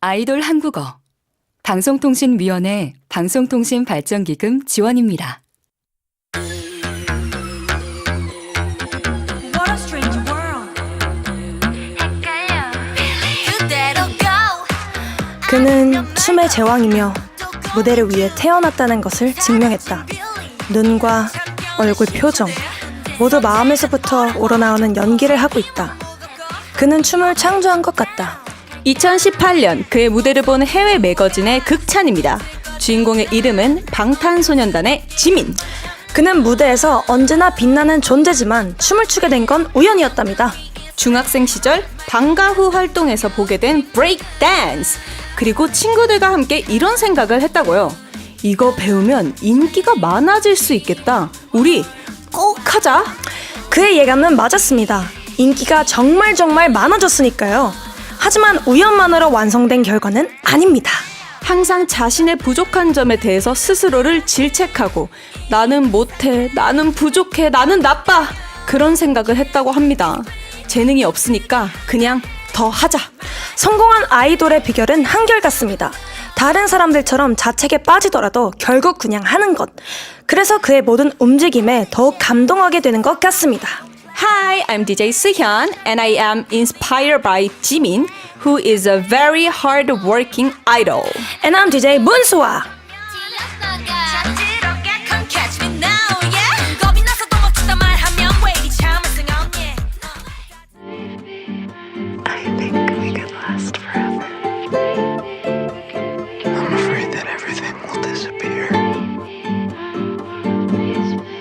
아이돌 한국어 방송통신위원회 방송통신발전기금 지원입니다. What a strange world. 그는 춤의 제왕이며 무대를 위해 태어났다는 것을 증명했다. 눈과 얼굴 표정, 모두 마음에서부터 우러나오는 연기를 하고 있다. 그는 춤을 창조한 것 같다. 2018년 그의 무대를 본 해외 매거진의 극찬입니다. 주인공의 이름은 방탄소년단의 지민. 그는 무대에서 언제나 빛나는 존재지만 춤을 추게 된 건 우연이었답니다. 중학생 시절 방과 후 활동에서 보게 된 브레이크 댄스. 그리고 친구들과 함께 이런 생각을 했다고요. 이거 배우면 인기가 많아질 수 있겠다. 우리 꼭 하자. 그의 예감은 맞았습니다. 인기가 정말 많아졌으니까요. 하지만 우연만으로 완성된 결과는 아닙니다. 항상 자신의 부족한 점에 대해서 스스로를 질책하고 나는 못해, 나는 부족해, 나는 나빠 그런 생각을 했다고 합니다. 재능이 없으니까 그냥 더 하자. 성공한 아이돌의 비결은 한결같습니다. 다른 사람들처럼 자책에 빠지더라도 결국 그냥 하는 것. 그래서 그의 모든 움직임에 더욱 감동하게 되는 것 같습니다. Hi, I'm DJ Sehyun and I am inspired by Jimin, who is a very hard-working idol. And I'm DJ 문수아. I think we could last forever. I'm afraid that everything will disappear.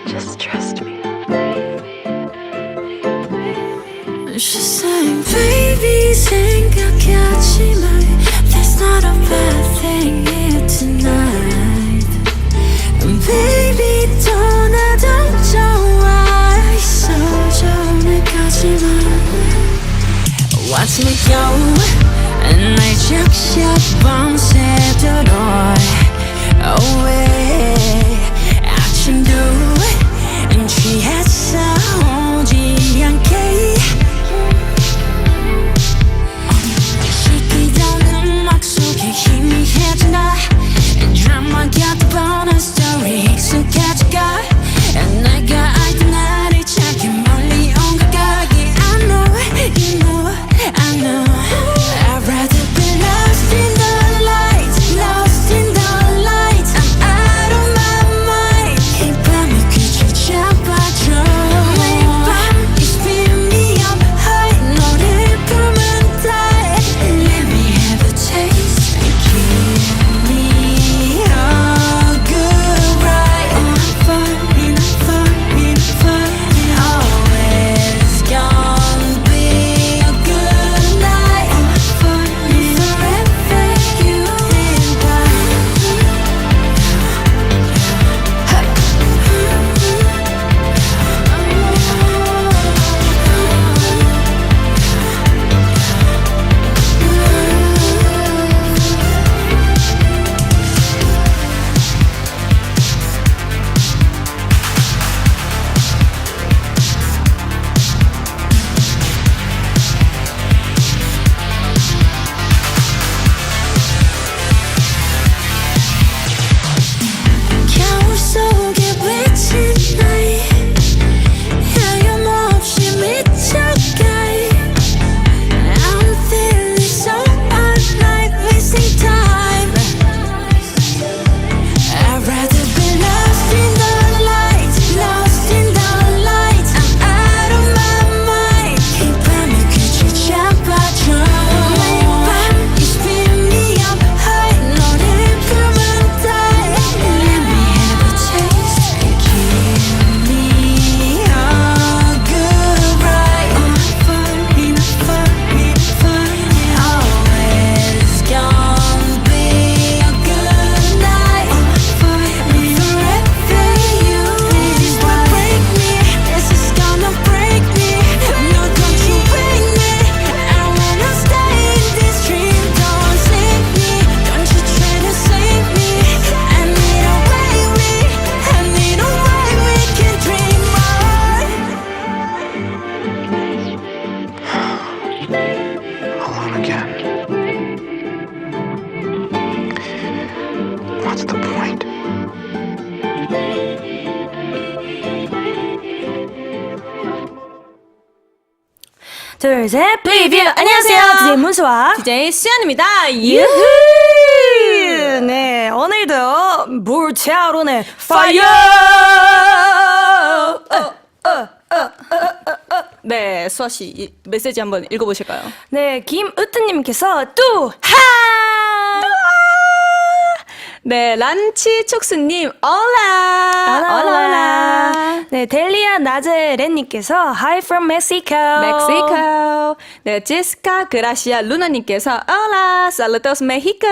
Just trust me. She's saying, baby, 생각하지 마. There's not a bad thing here tonight. 둘, 셋, 프리뷰! 안녕하세요. DJ 문수와 DJ 수연입니다. 유후! 네, 오늘도 불타오르는 파이어! 네, 수아 씨, 이 메시지 한번 읽어보실까요? 네, 김으뜨님께서 뚜하! 네, 란치 촉수님, 올라! 올라! 네, 델리아 나제렌님께서 Hi from Mexico. 멕시코. 네, 제스카 그라시아 루나님께서 올라! 살루토스 메히코.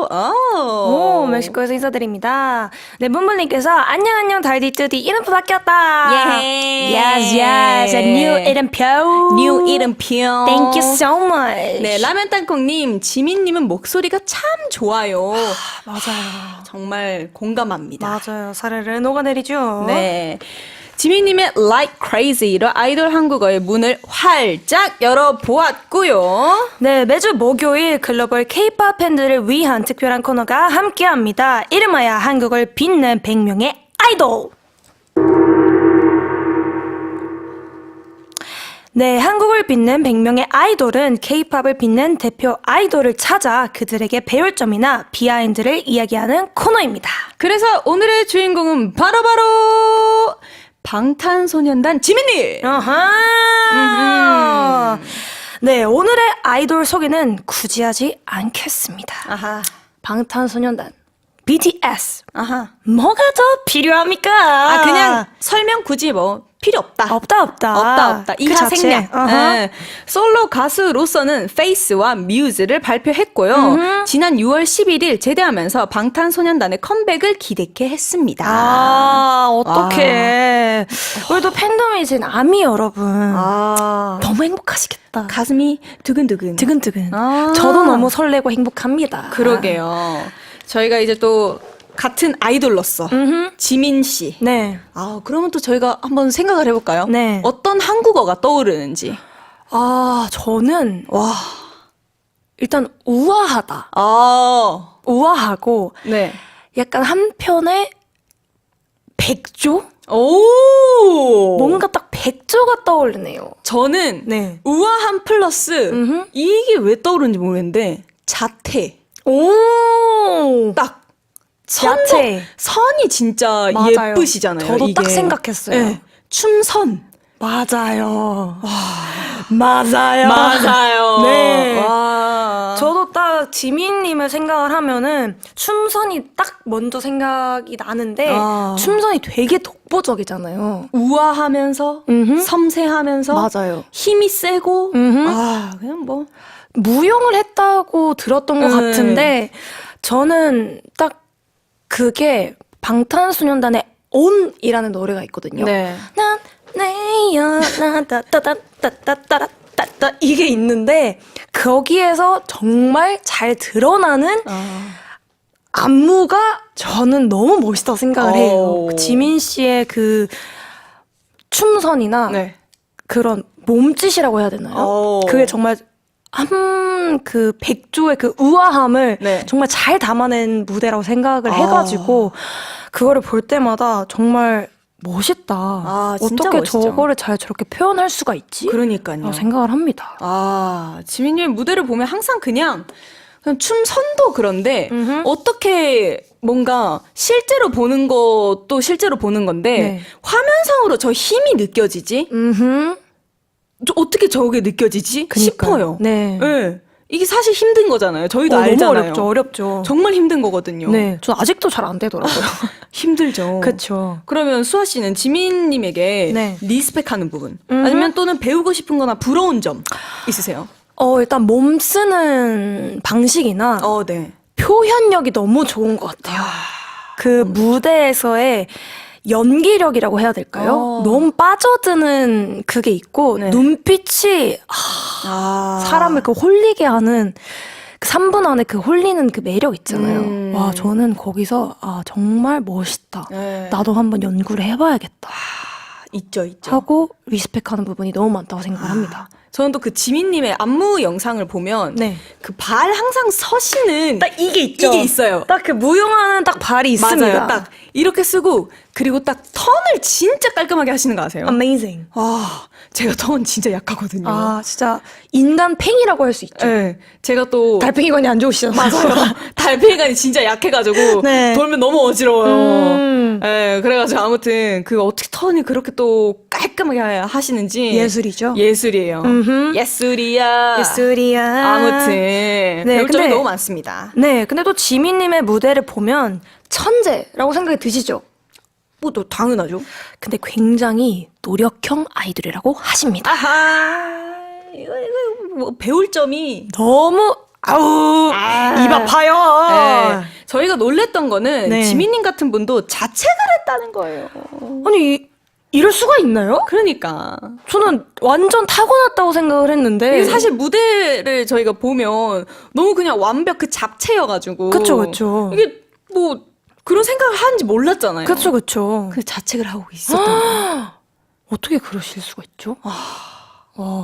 오, 멕시코에서 인사드립니다. 네, 문문님께서 안녕 달디뚜디 이름표 바뀌었다. 예. Yes, yes. A new 이름표. 뉴 이름표. Thank you so much. 네, 라면 땅콩님, 지민님은 목소리가 참 좋아요. 맞아요. 정말 공감합니다. 맞아요. 사례를 녹아내리죠. 네. 지민님의 Like Crazy로 아이돌 한국어의 문을 활짝 열어보았고요. 네, 매주 목요일 글로벌 K-pop 팬들을 위한 특별한 코너가 함께합니다. 이름하여 한국을 빛낸 100명의 아이돌. 네, 한국을 빛낸 100명의 아이돌은 K-팝을 빛낸 대표 아이돌을 찾아 그들에게 배울 점이나 비하인드를 이야기하는 코너입니다. 그래서 오늘의 주인공은 바로바로 방탄소년단 지민님! 아하. 네, 오늘의 아이돌 소개는 굳이 하지 않겠습니다. 아하. 방탄소년단 BTS. 아하. 뭐가 더 필요합니까? 아, 그냥 설명 굳이 뭐 필요 없다. 없다. 이하 그 생략. 자체. 네. 솔로 가수로서는 페이스와 뮤즈를 발표했고요. 지난 6월 11일 제대하면서 방탄소년단의 컴백을 기대케 했습니다. 아, 어떡해. 우리도 팬덤이신 아미 여러분. 아. 너무 행복하시겠다. 가슴이 두근두근. 두근두근. 아. 저도 너무 설레고 행복합니다. 그러게요. 저희가 이제 또 같은 아이돌로서 지민 씨. 네. 아, 그러면 또 저희가 한번 생각을 해볼까요? 네. 어떤 한국어가 떠오르는지. 아, 저는 일단 우아하다. 아, 우아하고 네. 약간 한편에 백조? 오! 뭔가 딱 백조가 떠오르네요. 저는 네. 우아한 플러스 이게 왜 떠오르는지 모르겠는데 자태. 오! 딱 자태. 선이 진짜 맞아요. 예쁘시잖아요. 저도 이게. 딱 생각했어요. 네. 춤선. 맞아요. 맞아요. 맞아요. 네. 와. 저도 딱 지민님을 생각을 하면은 춤선이 딱 먼저 생각이 나는데 아. 춤선이 되게 독보적이잖아요. 우아하면서 섬세하면서 맞아요. 힘이 세고 음흠. 아, 그냥 뭐 무용을 했다고 들었던 것 같은데 저는 딱 그게 방탄소년단의 온이라는 노래가 있거든요. 네. 난 내여 나따따따따따따따따 이게 있는데 거기에서 정말 잘 드러나는 안무가 저는 너무 멋있다고 생각을 해요. 오. 그 지민 씨의 그 춤선이나 네. 그런 몸짓이라고 해야 되나요? 오. 그게 정말 그 백조의 그 우아함을 네. 정말 잘 담아낸 무대라고 생각을 해가지고 그거를 볼 때마다 정말 멋있다. 진짜 어떻게 멋있죠. 저거를 잘 저렇게 표현할 수가 있지? 그러니까요. 라고 생각을 합니다. 아, 지민님의 무대를 보면 항상 그냥 춤선도 그런데 어떻게 뭔가 실제로 보는 것도 실제로 보는 건데 네. 화면상으로 저 힘이 느껴지지? 어떻게 저게 느껴지지? 그니까요. 싶어요. 네. 네. 이게 사실 힘든 거잖아요. 저희도 너무 알잖아요. 어렵죠. 정말 힘든 거거든요. 네. 전 아직도 잘 안 되더라고요. 힘들죠. 그쵸. 그러면 수아 씨는 지민님에게 네. 리스펙하는 부분 아니면 또는 배우고 싶은 거나 부러운 점 있으세요? 일단 몸 쓰는 방식이나 네. 표현력이 너무 좋은 것 같아요. 그 무대에서의 연기력이라고 해야 될까요? 너무 빠져드는 그게 있고 네. 눈빛이 사람을 그 홀리게 하는 그 3분 안에 그 홀리는 그 매력 있잖아요. 와, 저는 거기서 정말 멋있다. 네. 나도 한번 연구를 해봐야겠다. 있죠. 하고 리스펙하는 부분이 너무 많다고 생각을 합니다. 저는 또 그 지민님의 안무 영상을 보면 네. 그 발 항상 서시는 딱 이게 있죠. 이게 있어요. 딱 그 무용하는 딱 발이 있습니다. 맞아요. 딱 이렇게 쓰고 그리고 딱 턴을 진짜 깔끔하게 하시는 거 아세요? Amazing. 와, 제가 턴 진짜 약하거든요. 아, 진짜 인간 팽이라고 할 수 있죠. 네, 제가 또 달팽이관이 안 좋으시잖아요. 맞아요. 달팽이관이 진짜 약해가지고 네. 돌면 너무 어지러워요. 네, 그래가지고 아무튼 그 어떻게 턴이 그렇게 또 깔끔하게 하시는지 예술이죠. 예술이에요. 예술이야. 예술이야. 아무튼 배울 점이 너무 많습니다. 네, 근데 또 지민님의 무대를 보면 천재라고 생각이 드시죠? 뭐 또 당연하죠. 근데 굉장히 노력형 아이돌이라고 하십니다. 아하, 이거 뭐 배울 점이 너무 입 아파요. 네, 저희가 놀랬던 거는 네. 지민님 같은 분도 자책을 했다는 거예요. 아니 이럴 수가 있나요? 그러니까 저는 완전 타고났다고 생각을 했는데 이게 사실 무대를 저희가 보면 너무 그냥 완벽 그 잡채여가지고 그쵸. 이게 뭐 그런 생각을 하는지 몰랐잖아요. 그쵸. 그 자책을 하고 있었던 거예요. 어떻게 그러실 수가 있죠?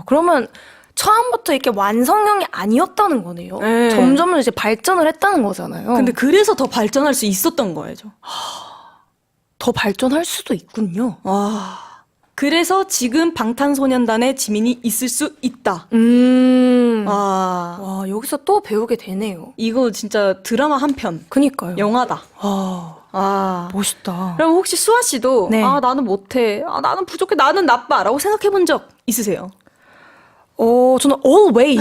그러면 처음부터 이렇게 완성형이 아니었다는 거네요. 네. 점점 이제 발전을 했다는 거잖아요. 근데 그래서 더 발전할 수 있었던 거예요. 더 발전할 수도 있군요. 와. 그래서 지금 방탄소년단에 지민이 있을 수 있다. 와. 와, 여기서 또 배우게 되네요. 이거 진짜 드라마 한 편. 그니까요. 영화다. 아, 멋있다. 그럼 혹시 수아 씨도 네. 아 나는 못해, 아 나는 부족해, 나는 나빠라고 생각해본 적 있으세요? 저는 always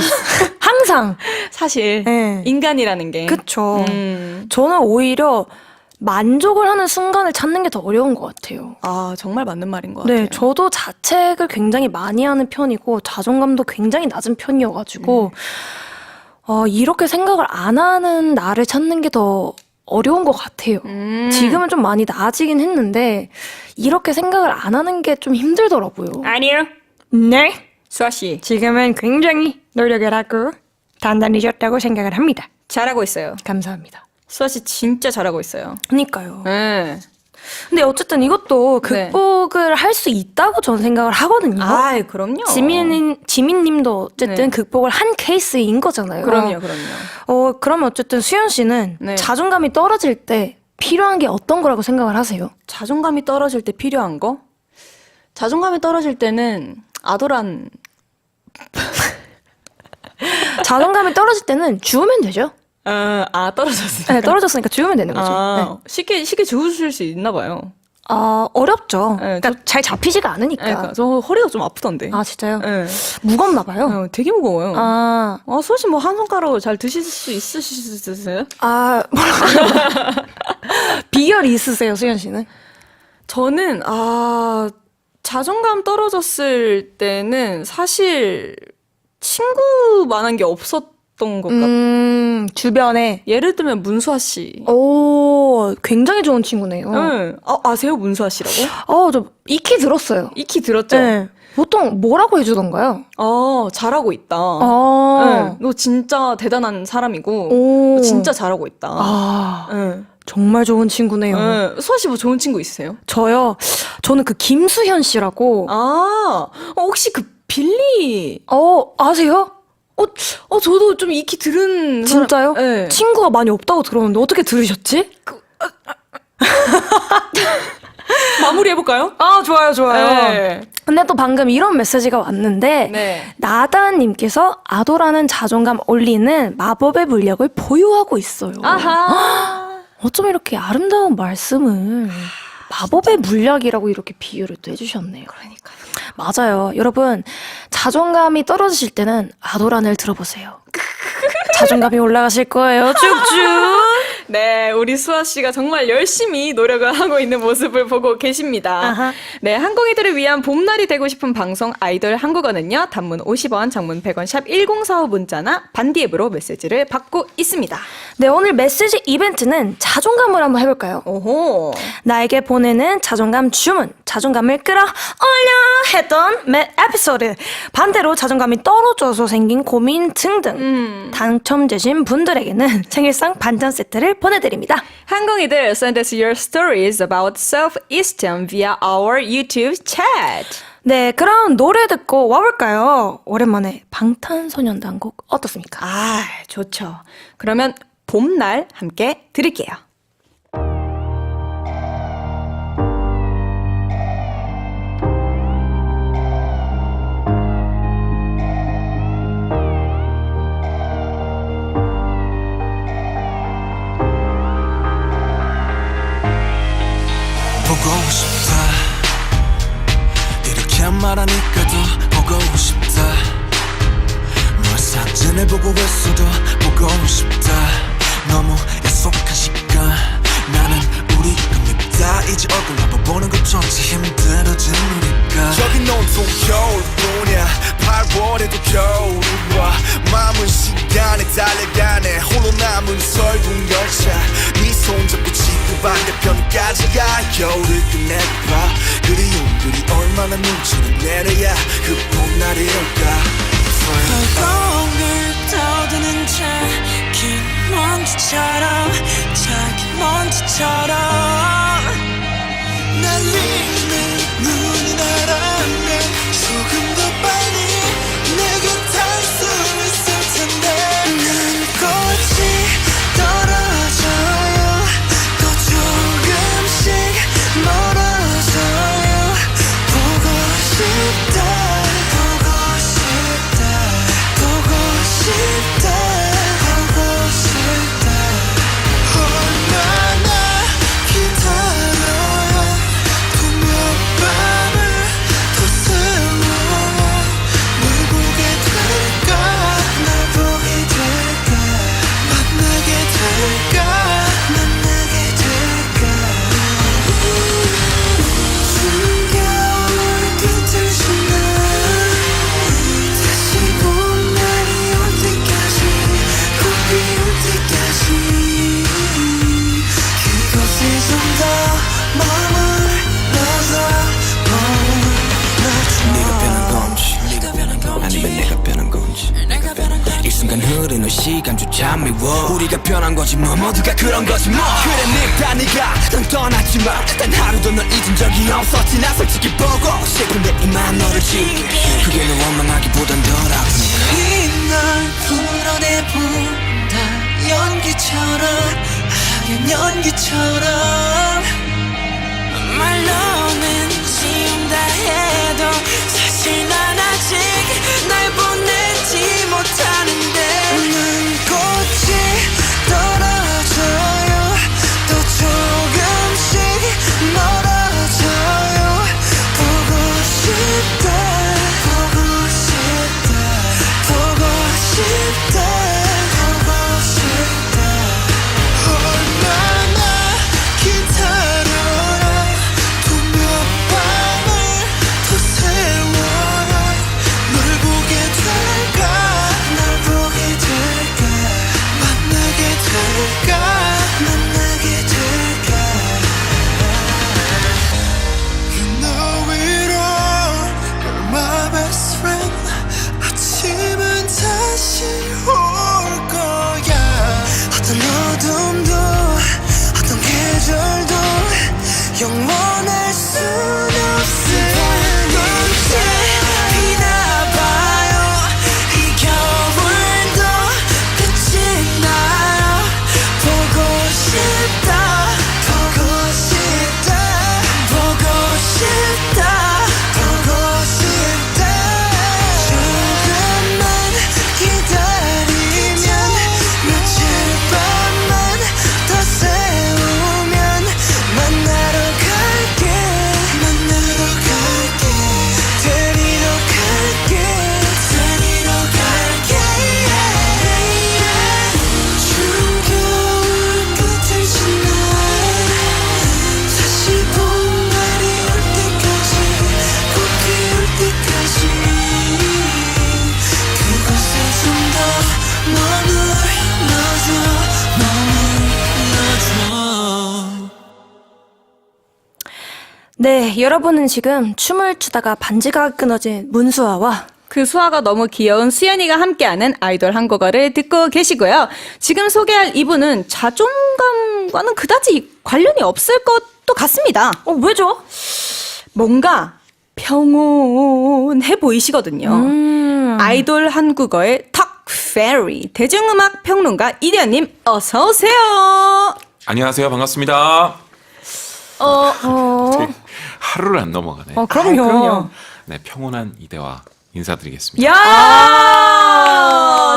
항상 사실 네. 인간이라는 게 그쵸. 저는 오히려 만족을 하는 순간을 찾는 게 더 어려운 것 같아요. 아 정말 맞는 말인 것 같아요. 네, 저도 자책을 굉장히 많이 하는 편이고 자존감도 굉장히 낮은 편이어가지고 이렇게 생각을 안 하는 나를 찾는 게 더 어려운 것 같아요. 지금은 좀 많이 나아지긴 했는데 이렇게 생각을 안 하는 게 좀 힘들더라고요. 아니요. 네, 수아 씨 지금은 굉장히 노력을 하고 단단해졌다고 생각을 합니다. 잘하고 있어요. 감사합니다. 수아 씨 진짜 잘하고 있어요. 그러니까요. 네. 근데 어쨌든 이것도 네. 극복을 할 수 있다고 저는 생각을 하거든요. 아 그럼요. 지민님도 어쨌든 네. 극복을 한 케이스인 거잖아요. 그럼요. 그러면 어쨌든 수연 씨는 네. 자존감이 떨어질 때 필요한 게 어떤 거라고 생각을 하세요? 자존감이 떨어질 때 필요한 거? 자존감이 떨어질 때는 아도란. 자존감이 떨어질 때는 주우면 되죠. 떨어졌으니까. 네, 떨어졌으니까 주우면 되는 거죠. 네. 쉽게 주우실 수 있나 봐요. 어렵죠. 네, 그러니까 잘 잡히지가 않으니까. 그러니까 저 허리가 좀 아프던데. 아 진짜요? 네. 무겁나 봐요. 되게 무거워요. 아, 수아 씨 뭐 한 손가락으로 잘 드실 수 있으세요? 뭐라고 비결이 있으세요, 수연 씨는? 저는 자존감 떨어졌을 때는 사실 친구만한 게 없었던 것 같아요. 주변에. 예를 들면 문수아 씨. 오, 굉장히 좋은 친구네요. 네. 아세요 문수아 씨라고? 저 익히 들었어요. 익히 들었죠? 네. 보통 뭐라고 해주던가요? 잘하고 있다. 네. 너 진짜 대단한 사람이고 오. 진짜 잘하고 있다. 네. 정말 좋은 친구네요. 네. 수아 씨 뭐 좋은 친구 있으세요? 저는 그 김수현 씨라고. 혹시 그 빌리? 아세요? 저도 좀 익히 들은 진짜요? 네. 친구가 많이 없다고 들었는데 어떻게 들으셨지? 마무리해볼까요? 좋아요. 네. 근데 또 방금 이런 메시지가 왔는데 네. 나다님께서 아도라는 자존감 올리는 마법의 물력을 보유하고 있어요. 아하. 어쩜 이렇게 아름다운 말씀을 마법의 물약이라고 이렇게 비유를 또 해주셨네요. 그러니까요. 맞아요. 여러분, 자존감이 떨어지실 때는 아도란을 들어보세요. 자존감이 올라가실 거예요. 쭉쭉. 네, 우리 수아 씨가 정말 열심히 노력을 하고 있는 모습을 보고 계십니다. 아하. 네, 한국이들을 위한 봄날이 되고 싶은 방송 아이돌 한국어는요. 단문 50원, 장문 100원, 샵 1045 문자나 반디 앱으로 메시지를 받고 있습니다. 네, 오늘 메시지 이벤트는 자존감을 한번 해볼까요? 오호. 나에게 보내는 자존감 주문, 자존감을 끌어올려 했던 매 에피소드, 반대로 자존감이 떨어져서 생긴 고민 등등 당첨되신 분들에게는 생일상 반찬 세트를 보내드립니다. 한국이들, send us your stories about self-esteem via our YouTube chat. 네, 그럼 노래 듣고 와볼까요? 오랜만에 방탄소년단 곡 어떻습니까? 아, 좋죠. 그러면 봄날 함께 들을게요. 보고 싶다 이렇게 말하니까도 보고 싶다 널 사진을 보고 있어도 보고 싶다 너무 약속한 시간 나는 우리 겁니다 이제 얼굴 한번 보는 것조차 힘들어진 우리가 저기 온통 겨울뿐이야 8월에도 겨울이 와 마음은 시간에 달려가네 홀로 남은 설국 열차 네 손잡고 지구 반대편까지 가 겨울을 끝내봐 그리움들이 얼마나 눈치를 내려야 그 봄날이 올까 을 떠드는 작은 먼지처럼 작은 먼지처럼 날리는 눈이 나라면 조금 더 빨리 내게 닿을 수 있을 텐데 난 꽃이 떨어져요 또 조금씩 멀어져요 보고 싶다 보고 싶다 보고 싶다 보고 싶다 얼마나 기다려야 분명 밤을 더 세워야 널 보게 될까 날 보게 될까 만나게 될까 만나게 될까 숨겨올 끝을 지나 다시 봄날이 올 때까지 꼭 비올 때까지 그곳에 좀 더 네가 변한 건지 아니면 내가 변한 건지 이 순간 흐르는 시간조차 미워 우리가 변한 거지 뭐 모두가 그런 거지 뭐 그래 네가 난 떠났지만 단 하루도 널 잊은 적이 없었지 나 솔직히 보고 싶은데 이만 너를 지울게 그게 널 원망하기보단 덜 아프니까 이날 풀어내본다 연기처럼 하얀 연기처럼 말로는 지운다 해도 사실 난 아직 날 보내지 못하는데 난 꽃이 떨어져요 또 조금씩 멀어져요 보고 싶다 보고 싶다 보고 싶다 보고 싶다 얼마나 기다려야 분명 밤을 더 세워야 널 보게 될까 날 보게 될까 만나게 될까 만나게 될까 You know it all You're my best friend 아침은 다시 올 거야 어떤 어둠도 어떤 계절도 영원할 순 없을 건지 비나봐요 이 겨울도 끝이 나요 보고 싶다 보고 싶다 보고 싶다 보고 싶다 조금만 기다리면 며칠 밤만 더 세우면 만나러 갈게 데리러 갈게 추운 겨울 끝을 지나 다시 봄날이 올 때까지 꼭 비올 때까지 그곳에 좀 더 머물러줘 네, 여러분은 지금 춤을 추다가 반지가 끊어진 문수아와 그 수아가 너무 귀여운 수연이가 함께하는 아이돌 한국어를 듣고 계시고요. 지금 소개할 이분은 자존감과는 그다지 관련이 없을 것도 같습니다. 왜죠? 뭔가 평온해 보이시거든요. 아이돌 한국어의 턱 페리 대중음악 평론가 이대현님 어서 오세요. 안녕하세요. 반갑습니다. 되게 하루를 안 넘어가네. 그럼요. 네, 평온한 이대화 인사드리겠습니다. 야,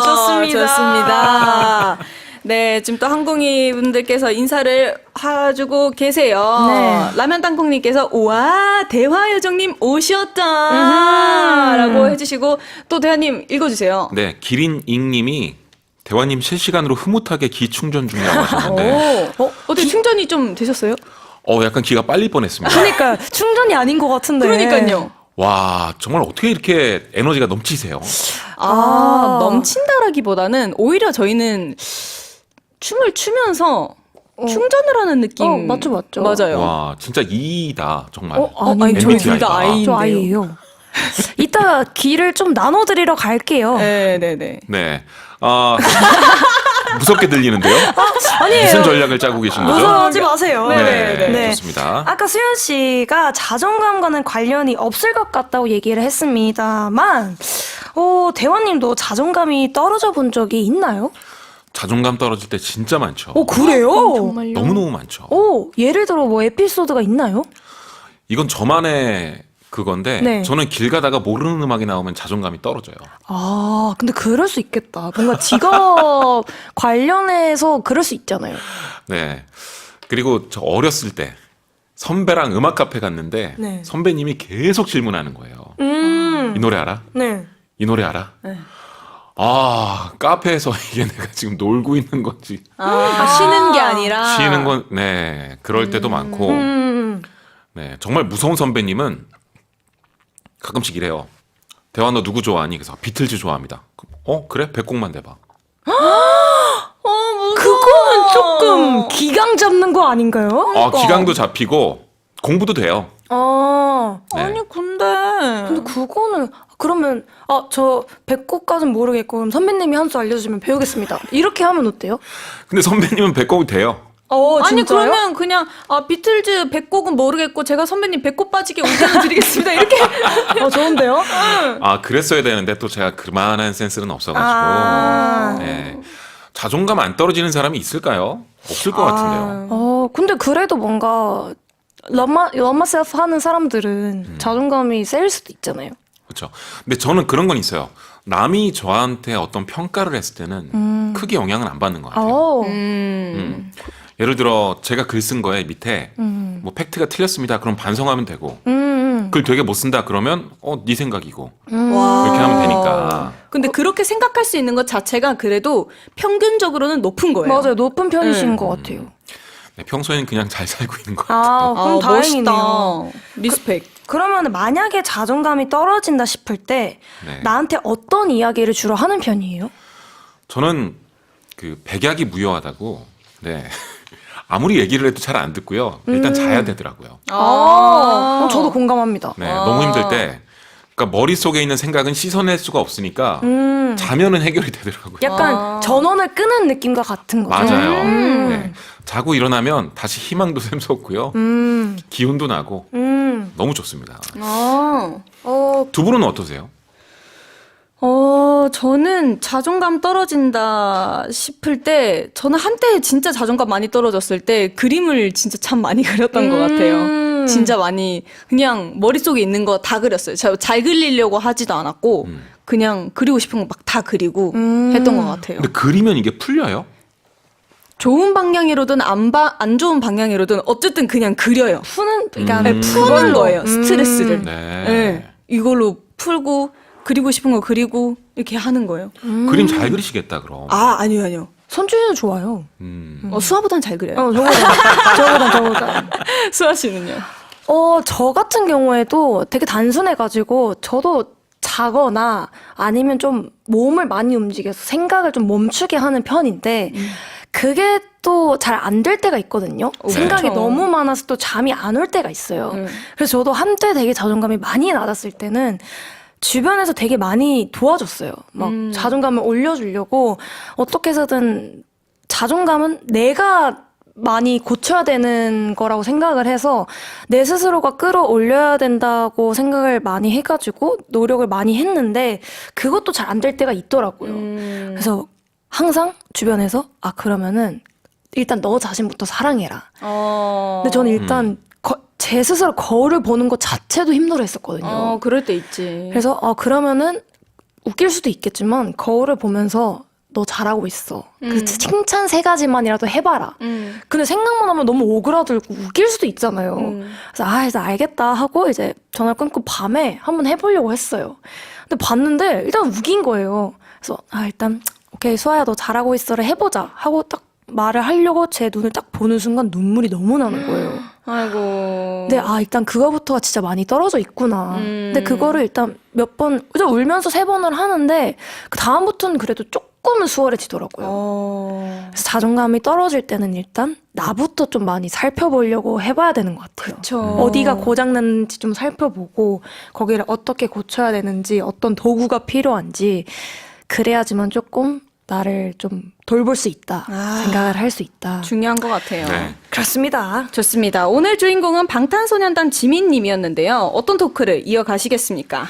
좋습니다. 네, 지금 또 항공이 분들께서 인사를 해주고 계세요. 네. 라면 땅콩님께서 우와 대화요정님 오셨다 라고 해주시고 또 대화님 읽어주세요. 네, 기린잉님이 대화님 실시간으로 흐뭇하게 기 충전 중이라고 하셨는데 어떻게 충전이 좀 되셨어요? 약간 기가 빨릴 뻔했습니다. 그러니까 충전이 아닌 것 같은데. 그러니까요. 와, 정말 어떻게 이렇게 에너지가 넘치세요? 넘친다라기보다는 오히려 저희는 춤을 추면서 충전을 하는 느낌. 맞죠. 맞아요. 와, 진짜 이다 정말. 아니, 저희 둘 다 MBTI 다. 아이인데요. 저 아이예요. 이따 기를 좀 나눠드리러 갈게요. 네네네. 네. 무섭게 들리는데요? 아니에요. 무슨 전략을 짜고 계신 거죠? 무서워하지 마세요. 네, 좋습니다. 아까 수현 씨가 자존감과는 관련이 없을 것 같다고 얘기를 했습니다만, 대화님도 자존감이 떨어져 본 적이 있나요? 자존감 떨어질 때 진짜 많죠. 그래요? 정말요? 너무너무 많죠. 예를 들어 뭐 에피소드가 있나요? 이건 저만의 그건데 네. 저는 길 가다가 모르는 음악이 나오면 자존감이 떨어져요. 근데 그럴 수 있겠다. 뭔가 직업 관련해서 그럴 수 있잖아요. 네. 그리고 저 어렸을 때 선배랑 음악 카페 갔는데 네. 선배님이 계속 질문하는 거예요. 이 노래 알아? 네. 이 노래 알아? 카페에서 이게 내가 지금 놀고 있는 건지 쉬는 게 아니라 쉬는 건 네, 그럴 때도 많고 네, 정말 무서운 선배님은 가끔씩 이래요. 대화 너 누구 좋아하니? 그래서 비틀즈 좋아합니다. 그래? 100곡만 대봐. 그거는 조금 기강 잡는 거 아닌가요? 기강도 잡히고 공부도 돼요. 네. 아니 근데 그거는 그러면 저 100곡까지는 모르겠고 그럼 선배님이 한 수 알려주시면 배우겠습니다. 이렇게 하면 어때요? 근데 선배님은 100곡이 돼요. 아니 진짜요? 그러면 그냥 비틀즈 100곡은 모르겠고 제가 선배님 100곡 빠지게 우대는 드리겠습니다. 이렇게 좋은데요? 그랬어야 되는데 또 제가 그만한 센스는 없어가지고 네. 자존감 안 떨어지는 사람이 있을까요? 없을 것 같은데요. 근데 그래도 뭔가 love myself 하는 사람들은 자존감이 세일 수도 있잖아요. 그렇죠. 근데 저는 그런 건 있어요. 남이 저한테 어떤 평가를 했을 때는 크게 영향을 안 받는 것 같아요. 예를 들어 제가 글 쓴 거에 밑에 뭐 팩트가 틀렸습니다. 그럼 반성하면 되고 글 되게 못 쓴다 그러면 네 생각이고 이렇게 하면 되니까. 근데 그렇게 생각할 수 있는 것 자체가 그래도 평균적으로는 높은 거예요. 맞아요. 높은 편이신 것 같아요. 네, 평소에는 그냥 잘 살고 있는 것 같아요. 그럼 다행이네요. 멋있다. 리스펙. 그러면 만약에 자존감이 떨어진다 싶을 때 네. 나한테 어떤 이야기를 주로 하는 편이에요? 저는 그 백약이 무효하다고. 네. 아무리 얘기를 해도 잘 안 듣고요. 일단 자야 되더라고요. 저도 공감합니다. 네, 너무 힘들 때. 그러니까 머릿속에 있는 생각은 씻어낼 수가 없으니까 자면은 해결이 되더라고요. 약간 전원을 끄는 느낌과 같은 거죠. 맞아요. 네. 자고 일어나면 다시 희망도 샘솟고요. 기운도 나고 너무 좋습니다. 두 분은 어떠세요? 저는 자존감 떨어진다 싶을 때, 저는 한때 진짜 자존감 많이 떨어졌을 때 그림을 진짜 참 많이 그렸던 것 같아요. 진짜 많이, 그냥 머릿속에 있는 거 다 그렸어요. 잘 그리려고 하지도 않았고, 그냥 그리고 싶은 거 막 다 그리고 했던 것 같아요. 근데 그리면 이게 풀려요? 좋은 방향으로든 안 좋은 방향으로든 어쨌든 그냥 그려요. 그러니까 푸는 거예요, 스트레스를. 네. 네. 이걸로 풀고, 그리고 싶은 거 그리고 이렇게 하는 거예요. 그림 잘 그리시겠다 그럼. 아니요. 손주는 좋아요. 수아보단 잘 그려요. 저보다. 수아 씨는요? 저 같은 경우에도 되게 단순해가지고 저도 자거나 아니면 좀 몸을 많이 움직여서 생각을 좀 멈추게 하는 편인데 그게 또 잘 안 될 때가 있거든요. 생각이 그렇죠. 너무 많아서 또 잠이 안 올 때가 있어요. 그래서 저도 한때 되게 자존감이 많이 낮았을 때는 주변에서 되게 많이 도와줬어요. 막 자존감을 올려주려고 어떻게 해서든 자존감은 내가 많이 고쳐야 되는 거라고 생각을 해서 내 스스로가 끌어올려야 된다고 생각을 많이 해가지고 노력을 많이 했는데 그것도 잘 안 될 때가 있더라고요. 그래서 항상 주변에서 그러면은 일단 너 자신부터 사랑해라. 근데 저는 일단 제 스스로 거울을 보는 것 자체도 힘들어 했었거든요. 그럴 때 있지. 그래서 그러면은 웃길 수도 있겠지만 거울을 보면서 너 잘하고 있어. 그 칭찬 3가지만이라도 해봐라. 근데 생각만 하면 너무 오그라들고 웃길 수도 있잖아요. 그래서 이제 알겠다 하고 이제 전화를 끊고 밤에 한번 해보려고 했어요. 근데 봤는데 일단 웃긴 거예요. 그래서 일단 오케이 수아야 너 잘하고 있어를 해보자 하고 딱 말을 하려고 제 눈을 딱 보는 순간 눈물이 너무 나는 거예요. 아이고. 근데 일단 그거부터가 진짜 많이 떨어져 있구나. 근데 그거를 일단 몇 번, 울면서 3번을 하는데 그 다음부터는 그래도 조금은 수월해지더라고요. 그래서 자존감이 떨어질 때는 일단 나부터 좀 많이 살펴보려고 해봐야 되는 것 같아요. 그쵸. 어디가 고장났는지 좀 살펴보고 거기를 어떻게 고쳐야 되는지 어떤 도구가 필요한지 그래야지만 조금 나를 좀 돌볼 수 있다 생각을 할 수 있다. 중요한 것 같아요. 네. 그렇습니다. 좋습니다. 오늘 주인공은 방탄소년단 지민님이었는데요. 어떤 토크를 이어가시겠습니까?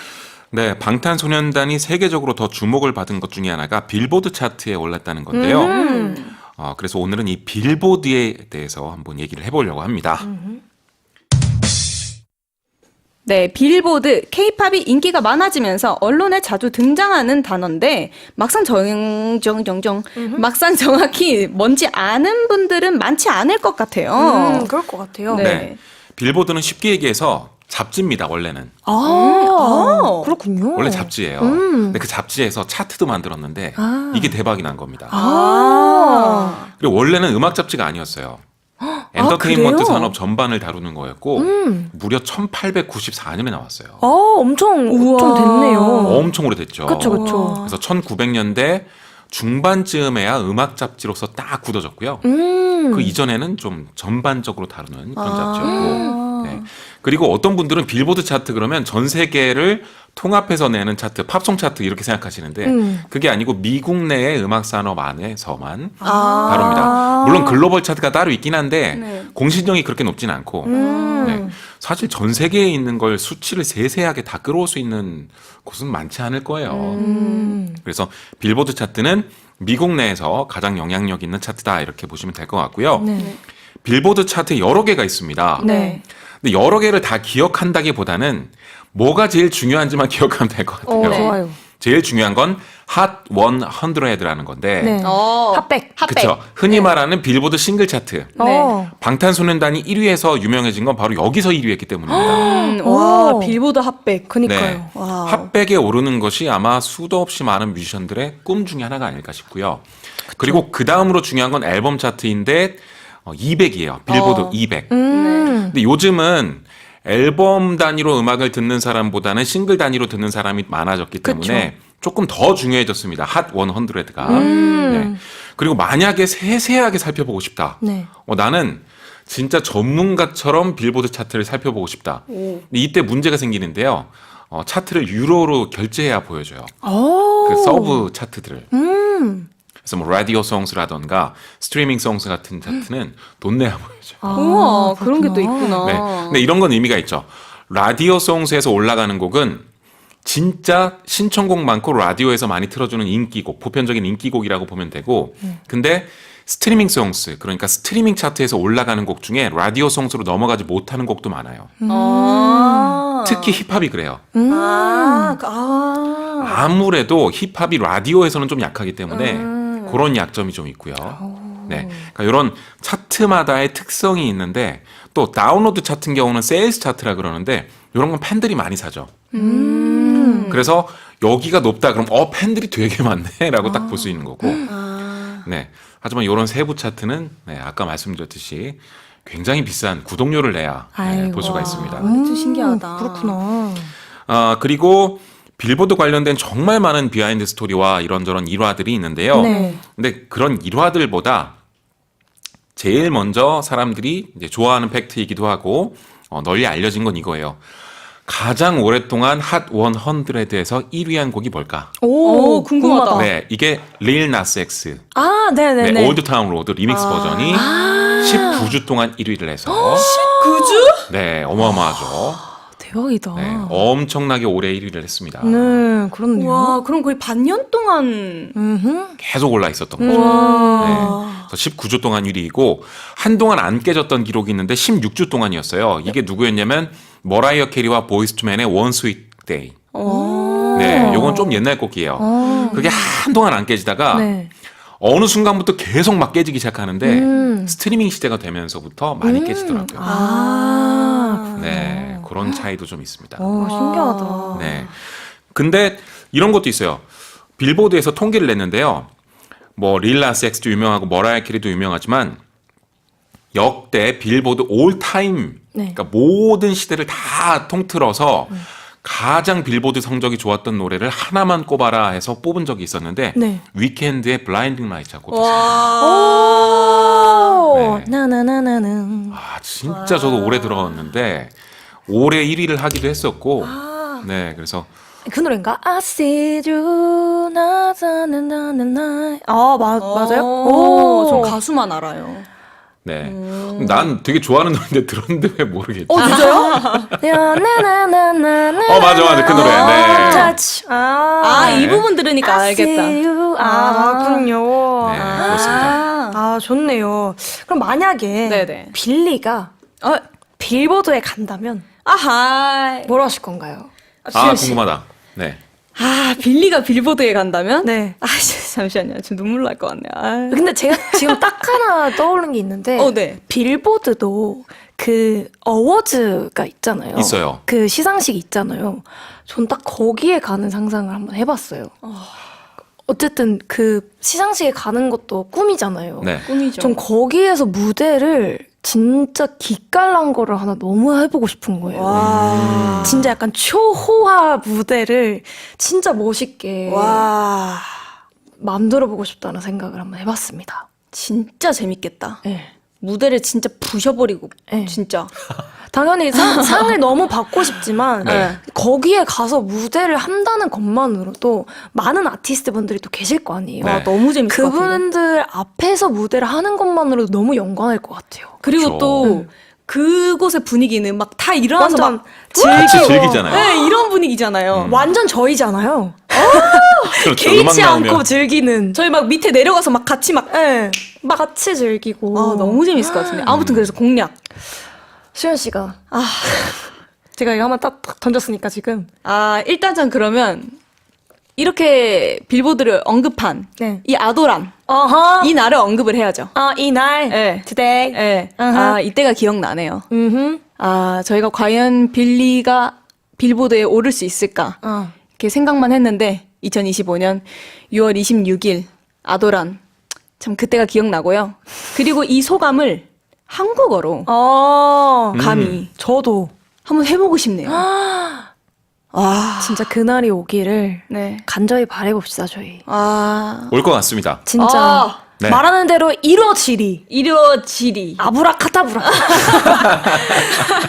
네, 방탄소년단이 세계적으로 더 주목을 받은 것 중에 하나가 빌보드 차트에 올랐다는 건데요. 그래서 오늘은 이 빌보드에 대해서 한번 얘기를 해보려고 합니다. 네, 빌보드, K-팝이 인기가 많아지면서 언론에 자주 등장하는 단어인데 막상 막상 정확히 뭔지 아는 분들은 많지 않을 것 같아요. 그럴 것 같아요. 네. 네. 빌보드는 쉽게 얘기해서 잡지입니다, 원래는. 그렇군요. 원래 잡지예요. 근데 그 잡지에서 차트도 만들었는데 이게 대박이 난 겁니다. 그리고 원래는 음악 잡지가 아니었어요. 엔터테인먼트 그래요? 산업 전반을 다루는 거였고 무려 1894년에 나왔어요. 엄청 됐네요. 엄청 오래됐죠. 그쵸. 그래서 1900년대 중반쯤에야 음악 잡지로서 딱 굳어졌고요. 그 이전에는 좀 전반적으로 다루는 그런 잡지였고. 네. 그리고 어떤 분들은 빌보드 차트 그러면 전 세계를 통합해서 내는 차트, 팝송 차트 이렇게 생각하시는데 그게 아니고 미국 내의 음악 산업 안에서만 다룹니다. 물론 글로벌 차트가 따로 있긴 한데 공신력이 그렇게 높진 않고 네. 사실 전 세계에 있는 걸 수치를 세세하게 다 끌어올 수 있는 곳은 많지 않을 거예요. 그래서 빌보드 차트는 미국 내에서 가장 영향력 있는 차트다 이렇게 보시면 될 것 같고요. 빌보드 차트에 여러 개가 있습니다. 네. 근데 여러 개를 다 기억한다기보다는 뭐가 제일 중요한지만 기억하면 될 것 같아요. 좋아요. 제일 중요한 건 핫 100라는 건데 네. 핫백. 그렇죠. 흔히 말하는 빌보드 싱글 차트. 방탄소년단이 1위에서 유명해진 건 바로 여기서 1위 했기 때문입니다. 와, 빌보드 핫백. 그니까요. 네. 핫백에 오르는 것이 아마 수도 없이 많은 뮤지션들의 꿈 중에 하나가 아닐까 싶고요. 그리고 그 다음으로 중요한 건 앨범 차트인데 200이에요. 빌보드 200. 근데 요즘은 앨범 단위로 음악을 듣는 사람보다는 싱글 단위로 듣는 사람이 많아졌기 때문에 조금 더 중요해졌습니다. 핫 100가. 네. 그리고 만약에 세세하게 살펴보고 싶다. 네. 나는 진짜 전문가처럼 빌보드 차트를 살펴보고 싶다. 근데 이때 문제가 생기는데요. 차트를 유로로 결제해야 보여줘요. 그 서브 차트들을. 그래서 뭐 라디오 송스라던가 스트리밍 송스 같은 차트는 돈 내야 보여줘요. 우와, 그런 게 또 있구나. 네. 근데 이런 건 의미가 있죠. 라디오 송스에서 올라가는 곡은 진짜 신청곡 많고 라디오에서 많이 틀어주는 인기곡, 보편적인 인기곡이라고 보면 되고 근데 스트리밍 송스, 그러니까 스트리밍 차트에서 올라가는 곡 중에 라디오 송스로 넘어가지 못하는 곡도 많아요. 특히 힙합이 그래요. 아무래도 힙합이 라디오에서는 좀 약하기 때문에 그런 약점이 좀 있고요. 네, 그러니까 이런 차트마다의 특성이 있는데 또 다운로드 차트인 경우는 세일즈 차트라 그러는데 이런 건 팬들이 많이 사죠. 그래서 여기가 높다 그럼 팬들이 되게 많네라고 딱 볼 수 있는 거고. 네, 하지만 이런 세부 차트는 아까 말씀드렸듯이 굉장히 비싼 구독료를 내야 볼 수가 있습니다. 좀 신기하다. 그렇구나. 그리고 빌보드 관련된 정말 많은 비하인드 스토리와 이런저런 일화들이 있는데요. 근데 그런 일화들보다 제일 먼저 사람들이 이제 좋아하는 팩트이기도 하고 널리 알려진 건 이거예요. 가장 오랫동안 핫 100에서 1위한 곡이 뭘까? 오, 궁금하다. 네, 이게 릴 나스 엑스. 네네네. 올드 타운 로드 리믹스 버전이 19주 동안 1위를 해서 19주? 네, 어마어마하죠. 대박이다. 네, 엄청나게 오래 1위를 했습니다. 네, 그렇네요. 와, 그럼 거의 반년 동안. 계속 올라 있었던 거죠. 와. 네. 그래서 19주 동안 1위이고 한동안 안 깨졌던 기록이 있는데 16주 동안이었어요. 이게 누구였냐면 머라이어 캐리와 보이스 투맨의 원 스윗 데이. 네, 요건 좀 옛날 곡이에요. 그게 한동안 안 깨지다가 네. 어느 순간부터 계속 막 깨지기 시작하는데 스트리밍 시대가 되면서부터 많이 깨지더라고요. 네, 그런 차이도 좀 있습니다. 신기하다. 네. 근데 이런 것도 있어요. 빌보드에서 통계를 냈는데요. 뭐 릴라스 엑스도 유명하고 머라이어 캐리도 유명하지만 역대 빌보드 올 타임 네. 그러니까 모든 시대를 다 통틀어서 가장 빌보드 성적이 좋았던 노래를 하나만 꼽아라 해서 뽑은 적이 있었는데 네. 위켄드의 블라인딩 라이트가 꼽혔어요. 오, 네. 나나나나는. 아, 진짜 저도 오래 들었는데 올해 1위를 하기도 했었고 네, 그래서 그 노래인가? I see you, 나나나나나. 맞아요? 오, 저 가수만 알아요. 네. 난 되게 좋아하는 노래인데 들었는데 왜 모르겠지. 진짜요? 나나나나나. 맞아. 그 노래. 네. touch. 이 부분 들으니까 알겠다. I see you. 그렇군요. 네, 그렇습니다. 좋네요. 그럼 만약에 네네. 빌리가 빌보드에 간다면 아하. 뭘 하실 건가요? 궁금하다. 네. 빌리가 빌보드에 간다면? 네. 잠시만요. 지금 눈물 날 것 같네요. 근데 제가 지금 딱 하나 떠오른 게 있는데 네. 빌보드도 그 어워즈가 있잖아요. 있어요. 그 시상식이 있잖아요. 전 딱 거기에 가는 상상을 한번 해봤어요. 어쨌든 그 시상식에 가는 것도 꿈이잖아요. 네. 꿈이죠. 전 거기에서 무대를 진짜 기깔난 거를 하나 너무 해보고 싶은 거예요. 와. 진짜 약간 초호화 무대를 진짜 멋있게 와. 만들어보고 싶다는 생각을 한번 해봤습니다. 진짜 재밌겠다. 네. 무대를 진짜 부셔버리고. 네. 진짜. 당연히 상을 너무 받고 싶지만 네. 거기에 가서 무대를 한다는 것만으로도 많은 아티스트 분들이 또 계실 거 아니에요. 네. 너무 재밌을 것 같은데. 그분들 앞에서 무대를 하는 것만으로도 너무 영광일 것 같아요. 그리고 그렇죠. 또 그곳의 분위기는 막 다 일어나서 완전 막 같이 즐기잖아요. 네, 이런 분위기잖아요. 완전 저희잖아요. 그렇죠. 음악 개의치 나오면. 않고 즐기는. 저희 막 밑에 내려가서 막 같이 막 막 같이 즐기고. 너무 재밌을 것 같은데. 아무튼 그래서 공략. 수현 씨가 제가 이거 한번 딱 던졌으니까 지금 일단 전 그러면 이렇게 빌보드를 언급한 네. 이 아도란 이 날을 언급을 해야죠. 이날 네. today. 네. 아하. 이때가 기억나네요. 음흠. 저희가 과연 빌리가 빌보드에 오를 수 있을까? 이렇게 생각만 했는데 2025년 6월 26일 아도란 참 그때가 기억나고요. 그리고 이 소감을 한국어로 감히 저도 한번 해보고 싶네요. 진짜 그날이 오기를 네. 간절히 바라봅시다 저희. 올 것 같습니다. 진짜 네. 말하는 대로 이루어지리. 이루어지리. 아브라카타브라.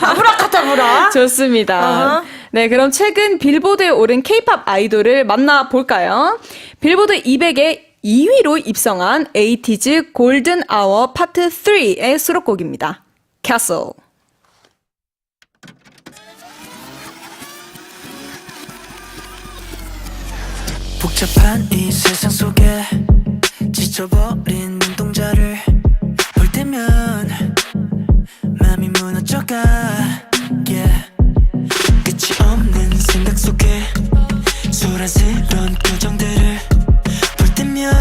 아브라카타브라. 좋습니다. 네, 그럼 최근 빌보드에 오른 K-팝 아이돌을 만나볼까요? 빌보드 200에 2위로 입성한 에이티즈 골든 아워 파트 3의 수록곡입니다. Castle. 복잡한 이 세상 속에 지쳐버린 눈동자를 볼 때면 맘이 무너져가 끝이 없는 생각 속에 소란스러운 표정들을 볼 때면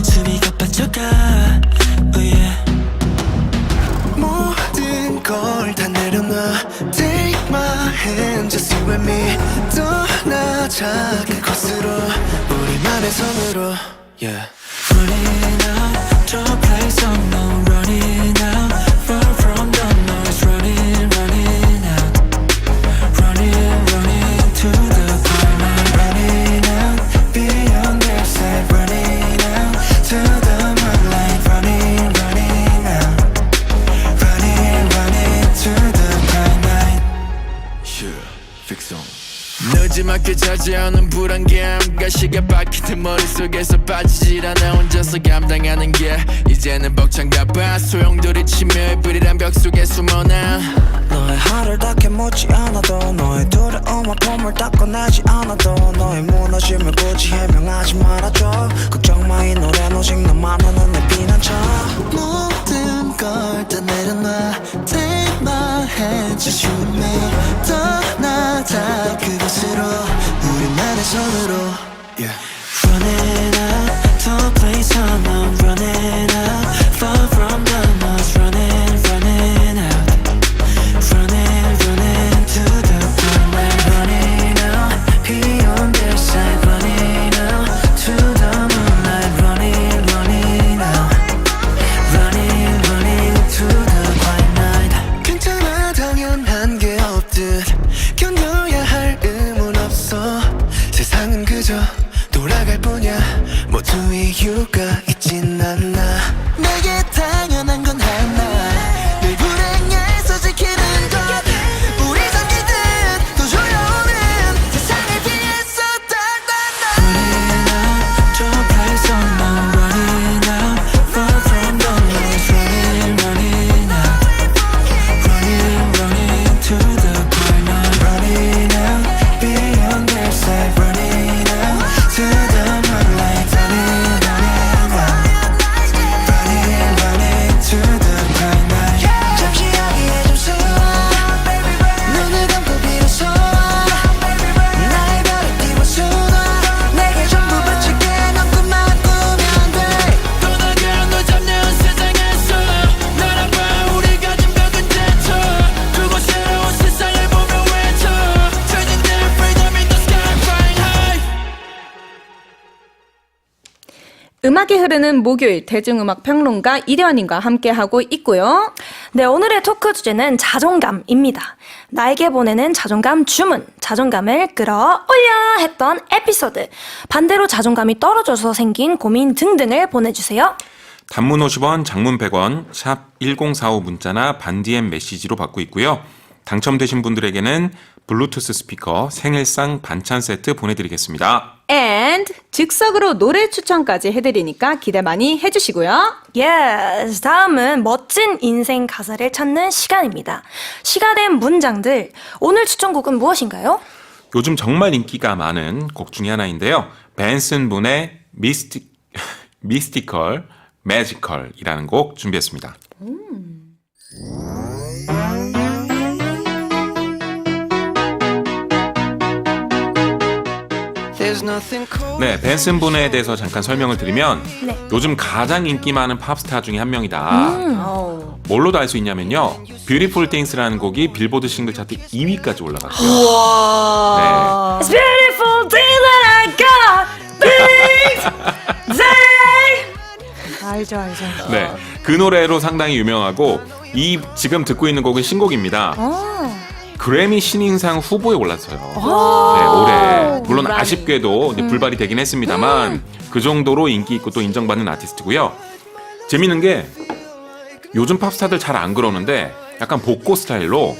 숨이 가빠져가 모든 걸 다 내려놔 Take my hand just you and me 떠나자 그곳으로 우리만의 섬으로 Running out to a place unknown Running out far from the noise Running, running out Running, running to the climb Running out beyond their sight Running out to the moonlight Running, running out Running, running to the bright night Fix on 마지막에 차지하는 불안감 가시가 박히는 머릿속에서 빠지질 않아 혼자서 감당하는 게 이제는 벅찬가 봐 소용돌이 치며 불이란 벽 속에 숨어나 너의 하를 닿게 묻지 않아도 너의 두려움 아픔을 닦아내지 않아도 너의 무너짐을 굳이 해명하지 말아줘 걱정 마 이 노래는 오직 너만은 내 비난처 모든 걸 다 내려놔 Take my hand just you and me 떠나자 그곳으로 우리만의 손으로 yeah. Running out to a place unknown Running out far from the noise Running, running out Running, running to the blind Running out beyond their sight Running out to the moonlight Running, running out Running, running to the quiet night 괜찮아 당연한 게 없듯 견뎌야 할 의문 없어 세상은 그저 돌아갈 뿐이야 모두 이유가 있진 않아 내게 당연한 건 하나 늘 불행해서 지키는 것 우리 잠기듯 또 조여오는 세상을 피해서 Running out to a place unknown Running out far from the noise Running, running out Running, running to the quiet night Running out beyond their sight Running out to the moonlight Running, running out Running, running to the quiet night 잠시 여기에 좀 서와 눈을 감고 비로소 나의 별을 띄워줘도 내게 전부 바칠게 넌 꿈만 꾸면 돼 떠나가 널 잡는 세상에서 날아봐 우리 가진 벽은 대처 두고 새로운 세상을 보며 외쳐 Turning their freedom in the sky flying high 음악이 흐르는 목요일 대중음악 평론가 이대환님과 함께하고 있고요. 네, 오늘의 토크 주제는 자존감입니다. 나에게 보내는 자존감 주문, 자존감을 끌어올려 했던 에피소드, 반대로 자존감이 떨어져서 생긴 고민 등등을 보내주세요. 단문 50원, 장문 100원, 샵 1045 문자나 반디엠 메시지로 받고 있고요. 당첨되신 분들에게는 블루투스 스피커 생일상 반찬 세트 보내드리겠습니다. And 즉석으로 노래 추천까지 해드리니까 기대 많이 해주시고요. Yes, 다음은 멋진 인생 가사를 찾는 시간입니다. 시가 된 문장들, 오늘 추천곡은 무엇인가요? 요즘 정말 인기가 많은 곡 중에 하나인데요. 벤슨 분의 미스티컬, 매지컬이라는 곡 준비했습니다. There's nothing cold 네, 벤슨 분에 대해서 잠깐 설명을 드리면 네. 요즘 가장 인기 많은 팝스타 중에 한 명이다. 뭘로도 알 수 있냐면요. Beautiful Things라는 곡이 빌보드 싱글 차트 2위까지 올라갔어요. It's beautiful thing that I got, things that 알죠, 알죠. 네, 그 노래로 상당히 유명하고 이 지금 듣고 있는 곡은 신곡입니다. 그래미 신인상 후보에 올랐어요. 네, 올해 물론 아쉽게도 이제 불발이 되긴 했습니다만 그 정도로 인기 있고 또 인정받는 아티스트고요. 재밌는 게 요즘 팝스타들 잘 안 그러는데 약간 복고 스타일로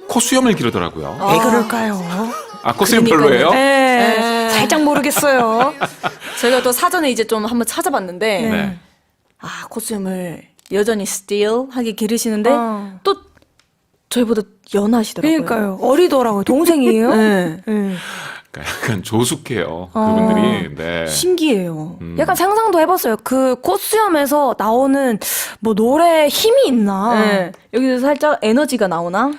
코수염을 기르더라고요. 왜 그럴까요? 아, 코수염 별로예요? 네, 살짝 모르겠어요. 저희가 또 사전에 이제 좀 한번 찾아봤는데 네. 아 코스튬을 여전히 still 하게 기르시는데 또 저희보다 연하시더라고요. 그러니까요. 어리더라고요. 동생이에요? 네. 네. 그러니까 약간 조숙해요. 그분들이. 네. 신기해요. 약간 상상도 해봤어요. 그 코수염에서 나오는 뭐 노래 힘이 있나? 네. 여기서 살짝 에너지가 나오나?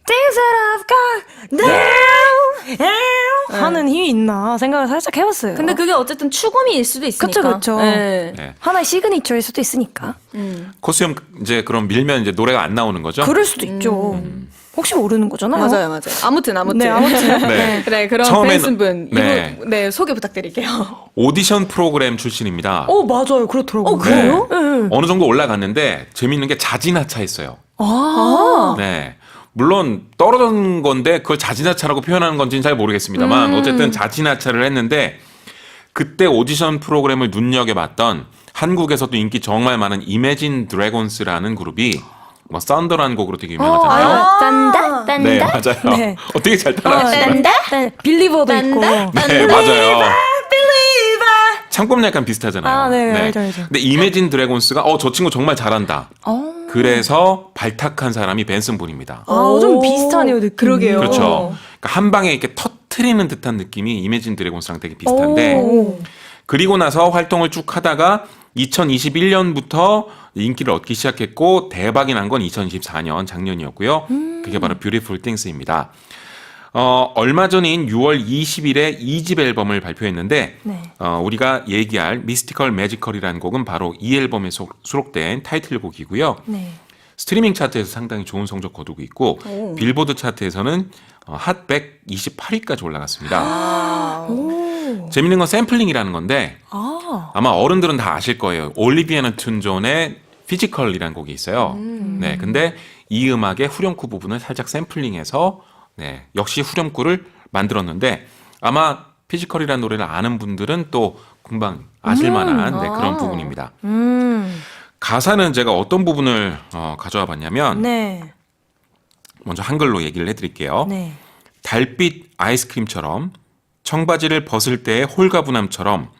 Things that I've got now 하는 힘이 있나 생각을 살짝 해봤어요. 근데 그게 어쨌든 추구미일 수도 있으니까. 그쵸, 그쵸. 네. 네. 하나의 시그니처일 수도 있으니까. 코수염 이제 그럼 밀면 이제 노래가 안 나오는 거죠? 그럴 수도 있죠. 혹시 모르는 거잖아요. 맞아요. 아무튼. 네, 아무튼. 네. 그래, 그럼 처음엔- 벤슨 분 네. 이분 네 소개 부탁드릴게요. 오디션 프로그램 출신입니다. 맞아요. 그렇더라고요. 그래요? 네. 어느 정도 올라갔는데 재밌는 게 자진하차했어요. 네. 물론 떨어진 건데 그걸 자진하차라고 표현하는 건지는 잘 모르겠습니다만 어쨌든 자진하차를 했는데 그때 오디션 프로그램을 눈여겨봤던 한국에서도 인기 정말 많은 이매진 드래곤스라는 그룹이 뭐 썬더라는 곡으로 되게 유명하잖아요. 딴다 딴다. 네, 맞아요. 네. 되게 잘 따라하시네요. 네, 빌리버도 있고. 네, 맞아요. 창법이 약간 비슷하잖아요. 아, 네, 알죠. 근데 이매진 드래곤스가 저 친구 정말 잘한다. 그래서 발탁한 사람이 벤슨 분입니다. 좀 비슷하네요, 느낌이. 그러게요. 그렇죠. 그러니까 한 방에 이렇게 터트리는 듯한 느낌이 이매진 드래곤스랑 되게 비슷한데 그리고 나서 활동을 쭉 하다가 2021년부터 인기를 얻기 시작했고 대박이 난 건 2024년 작년이었고요. 그게 바로 뷰티풀 띵스입니다. 얼마 전인 6월 20일에 2집 앨범을 발표했는데 네. 우리가 얘기할 미스티컬 매지컬이라는 곡은 바로 이 앨범에 수록된 타이틀곡이고요. 네. 스트리밍 차트에서 상당히 좋은 성적 거두고 있고 빌보드 차트에서는 핫 128위까지 올라갔습니다. 재밌는 건 샘플링이라는 건데 아마 어른들은 다 아실 거예요. 올리비아 뉴튼 존의 피지컬이라는 곡이 있어요. 네, 근데 이 음악의 후렴구 부분을 살짝 샘플링해서 네, 역시 후렴구를 만들었는데 아마 피지컬이라는 노래를 아는 분들은 또 금방 아실 만한 네, 그런 부분입니다. 가사는 제가 어떤 부분을 가져와 봤냐면 네. 먼저 한글로 얘기를 해드릴게요. 네. 달빛 아이스크림처럼 청바지를 벗을 때의 홀가분함처럼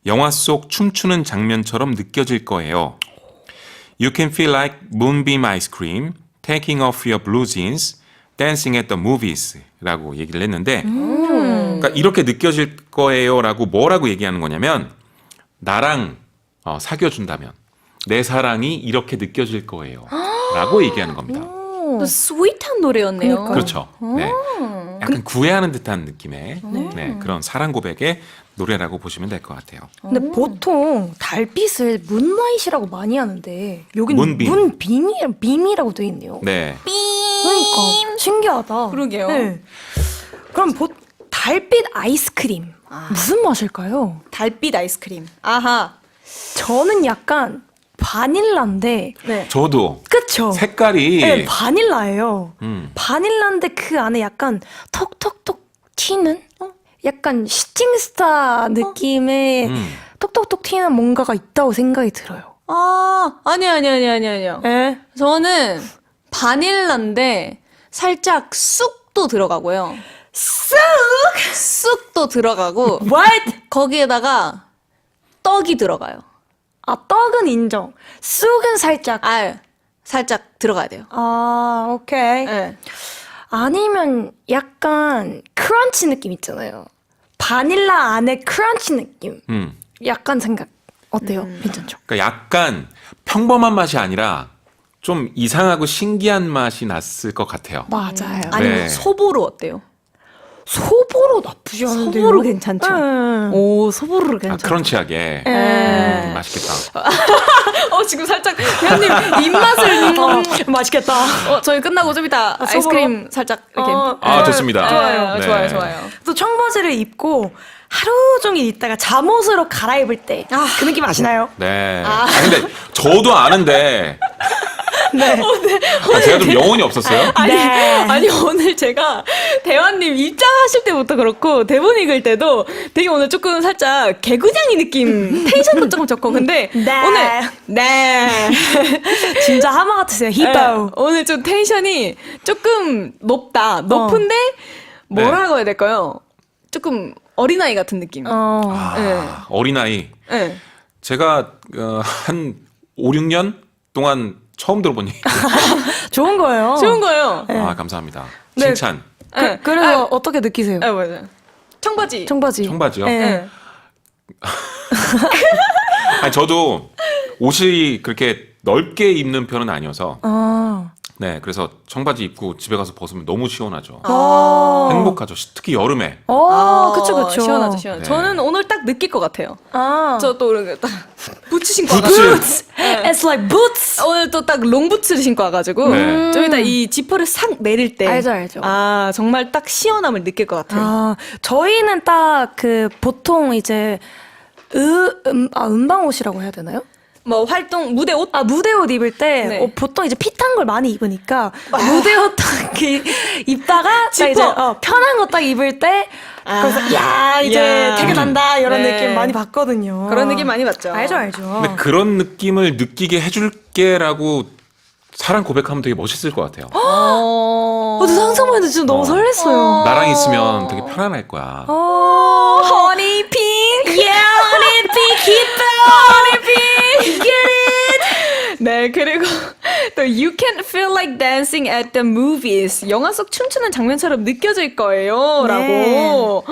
영화 속 춤추는 장면처럼 느껴질 거예요. You can feel like moonbeam ice cream, taking off your blue jeans, dancing at the movies 라고 얘기를 했는데 그러니까 이렇게 느껴질 거예요 라고 뭐라고 얘기하는 거냐면 나랑 사귀어준다면 내 사랑이 이렇게 느껴질 거예요 라고 얘기하는 겁니다. 또 스윗한 노래였네요. 그렇죠. 네. 약간 구애하는 듯한 느낌의 네, 그런 사랑 고백의 노래라고 보시면 될 것 같아요. 근데 보통 달빛을 문라이트라고 많이 하는데 여기는 문빔. 빔이라고 돼 있네요. 네. 그러니까 신기하다. 그러게요. 네. 그럼 달빛 아이스크림 무슨 맛일까요? 달빛 아이스크림. 아하. 저는 약간 바닐라인데 네. 저도 그쵸? 색깔이 네, 바닐라예요. 음. 바닐라인데 그 안에 약간 톡톡톡 튀는 약간 슈팅스타 느낌의 톡톡톡 튀는 뭔가가 있다고 생각이 들어요. 아니요. 네? 저는 바닐라인데 살짝 쑥도 들어가고요. 쑥도 들어가고 What? 거기에다가 떡이 들어가요. 떡은 인정. 쑥은 살짝. 살짝 들어가야 돼요. 오케이. 네. 아니면 약간 크런치 느낌 있잖아요. 바닐라 안에 크런치 느낌. 약간 생각 어때요? 괜찮죠? 그러니까 약간 평범한 맛이 아니라 좀 이상하고 신기한 맛이 났을 것 같아요. 맞아요. 아니면 네. 소보로 어때요? 소보로 나쁘지 않은데요? 소보로 괜찮죠? 오, 소보로 괜찮죠. 크런치하게 맛있겠다. 지금 살짝 대현님 입맛을 맛있겠다. 저희 끝나고 좀 이따 아이스크림 살짝 이렇게 좋습니다. 좋아요. 네. 좋아요. 또 청바지를 입고 하루 종일 있다가 잠옷으로 갈아입을 때 그 느낌 아시나요? 네. 근데 저도 아는데 제가 좀 영혼이 없었어요. 아니 오늘 제가 대환님 입장하실 때부터 그렇고 대본 읽을 때도 되게 오늘 조금 살짝 개구장이 느낌 텐션도 조금 적고 근데 오늘 진짜 하마 같으세요. 히바우. 오늘 좀 텐션이 조금 높은데 뭐라고 해야 될까요? 조금 어린아이 같은 느낌. 어린아이. 네. 제가 한 5, 6년 동안 처음 들어본 얘기. 좋은 거예요. 좋은 거예요. 감사합니다. 네. 칭찬. 그래서 어떻게 느끼세요? 맞아요. 청바지. 청바지요? 네. 아니, 저도 옷이 그렇게 넓게 입는 편은 아니어서 네, 그래서 청바지 입고 집에 가서 벗으면 너무 시원하죠. 행복하죠. 특히 여름에. 그쵸. 시원하죠. 네. 저는 오늘 딱 느낄 것 같아요. 저 또 이렇게 딱 부츠 신고 부츠. 와가지고 It's like boots. 오늘 또 딱 롱부츠를 신고 와가지고 네. 좀 이따 이 지퍼를 싹 내릴 때 알죠. 정말 딱 시원함을 느낄 것 같아요. 저희는 딱 보통 이제 음방 옷이라고 해야 되나요? 뭐 활동 무대 옷? 무대 옷 입을 때 네. 보통 이제 핏한 걸 많이 입으니까 무대 옷 딱 입다가 딱 지퍼. 이제 편한 거 딱 입을 때 그래서 이제 퇴근한다 이런 네. 느낌 많이 받거든요. 그런 느낌 많이 받죠. 알죠. 근데 그런 느낌을 느끼게 해줄게라고 사랑 고백하면 되게 멋있을 것 같아요. 저 상상만 해도 진짜 너무 설렜어요. 나랑 있으면 되게 편안할 거야. Honey Pink. Yeah, Honey Pink. Keep it. Honey Pink. Get it. 네, 그리고 또 You can feel like dancing at the movies. 영화 속 춤추는 장면처럼 느껴질 거예요. 라고.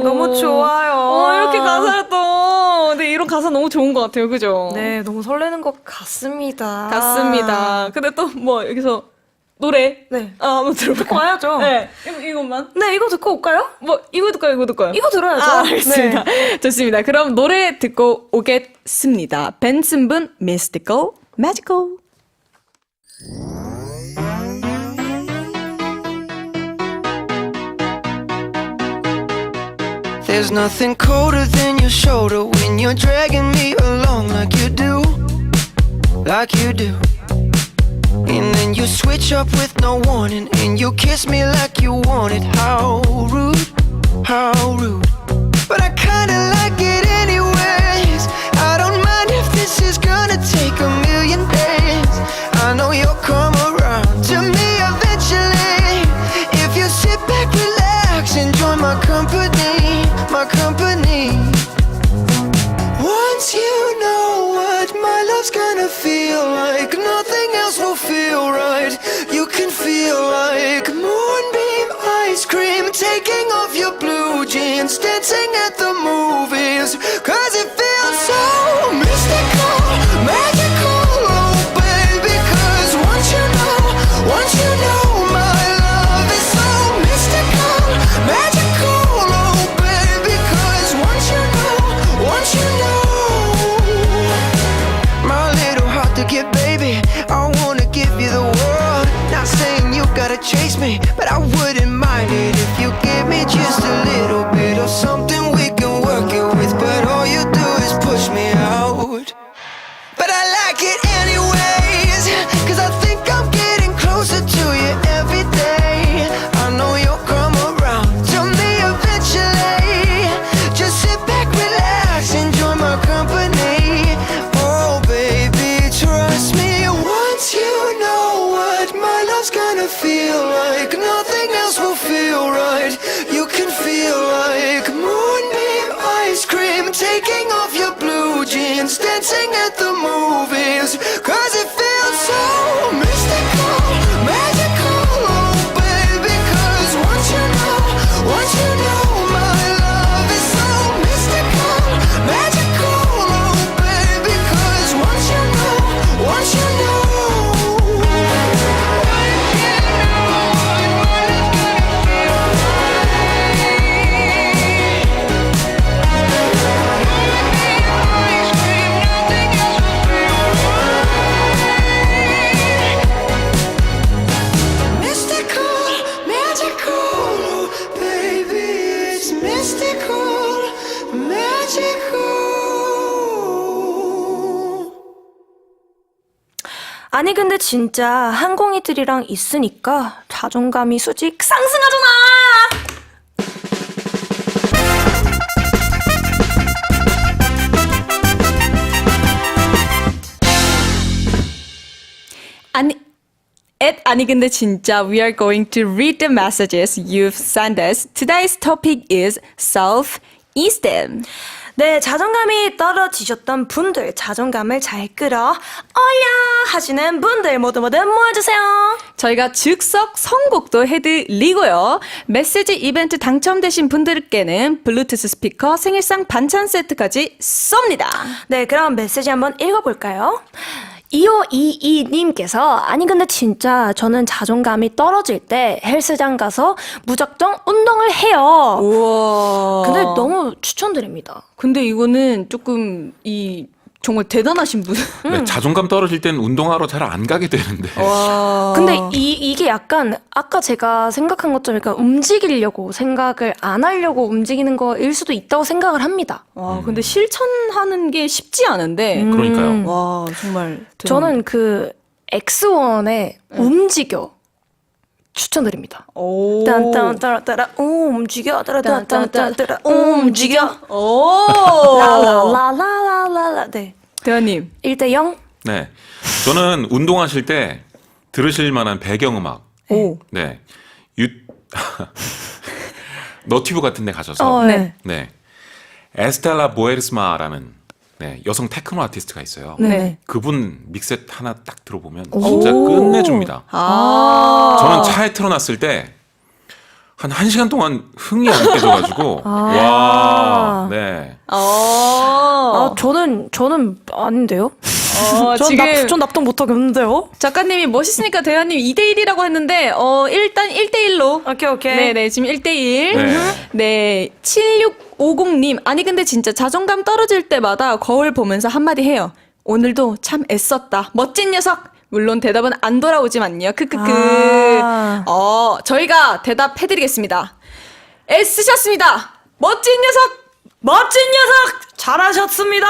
너무 좋아요. 이렇게 가사를 또. 근데 이런 가사 너무 좋은 것 같아요. 그죠? 네, 너무 설레는 것 같습니다. 같습니다. 근데 또 뭐 여기서 노래. 네. 한번 들어볼까요? 와야죠. 네. 이것만. 네, 이거 듣고 올까요? 뭐 이거 듣까요? 이거 듣까요? 이거 들어야죠. 알겠습니다. 좋습니다. 그럼 노래 듣고 오겠습니다. 벤슨 분 Mystical, Magical. There's nothing colder than your shoulder when you're dragging me along like you do, like you do. And then you switch up with no warning, and you kiss me like you want it. How rude, how rude. But I kinda like it anyways. I don't mind if this is gonna take a million days. I know you'll come around to me eventually. If you sit back, relax, enjoy my company, my company. Once you know what my love's gonna feel like, nothing else will feel right. You can feel like moonbeam ice cream, taking off your blue jeans, dancing at the movies. Cause it feels so mystical, magical, oh baby. Cause once you know my love is so mystical, magical, oh baby. Cause once you know my little heart to get, baby, I wanna give you the world. Not saying you gotta chase me, but I wouldn't mind it if you give me just a little bit of something we can work it with. But all you do is push me out. But I like it anyways, cause I think I'm getting closer to you every day. I know you'll come around to me eventually. Just sit back, relax, enjoy my company. Oh baby, trust me. Once you know what my love's gonna feel like, nothing else will feel right. You can feel like moonbeam ice cream, taking off your blue jeans, dancing at the movies. Cause it feels so mystical, magical, oh baby. Cause once you know my love is so mystical, magical, oh baby. Cause once you know mystical, magical, oh baby. It's mystical, magical. 아니 근데 진짜 항공이들이랑 있으니까 자존감이 수직 상승하잖아. 아니 근데 진짜 we are going to read the messages you've sent us. Today's topic is self-esteem. 네, 자존감이 떨어지셨던 분들, 자존감을 잘 끌어 올려 하시는 분들 모두 모여주세요. 저희가 즉석 선곡도 해드리고요. 메시지 이벤트 당첨되신 분들께는 블루투스 스피커, 생일상 반찬 세트까지 쏩니다. 네, 그럼 메시지 한번 읽어볼까요? 2522님께서 아니 근데 진짜 저는 자존감이 떨어질 때 헬스장 가서 무작정 운동을 해요. 우와. 근데 너무 추천드립니다. 근데 이거는 조금 정말 대단하신 분. 네, 자존감 떨어질 땐 운동하러 잘 안 가게 되는데. 와. 근데 이게 약간 아까 제가 생각한 것처럼 약간 움직이려고 생각을 안 하려고 움직이는 거일 수도 있다고 생각을 합니다. 와, 근데 실천하는 게 쉽지 않은데. 그러니까요. 와, 정말. 저는 그 X1의 움직여 추천드립니다. 오. 딴딴따라따라 움직여 따라따라따라 움직여 오. 라라라라라라. 네. 대화님. 1대0? 네. 저는 운동하실 때 들으실 만한 배경음악. 오. 네. 너튜브 같은 데 가셔서. 네. 네. 에스텔라 보에르스마라는 네, 여성 테크노 아티스트가 있어요. 네. 그분 믹셋 하나 딱 들어보면 진짜 끝내줍니다. 아. 저는 차에 틀어놨을 때 한 1시간 동안 흥이 안 깨져가지고 와, 네. 저는 아닌데요? 지금 전 납득 못하겠는데요? 작가님이 멋있으니까 대화님 2대1이라고 했는데 일단 1대1로. 오케이. 네네, 지금 1대1. 네. 네, 7650님. 아니, 근데 진짜 자존감 떨어질 때마다 거울 보면서 한마디 해요. 오늘도 참 애썼다. 멋진 녀석. 물론 대답은 안 돌아오지만요. 크크크. 저희가 대답해드리겠습니다. 애쓰셨습니다. 멋진 녀석! 잘하셨습니다.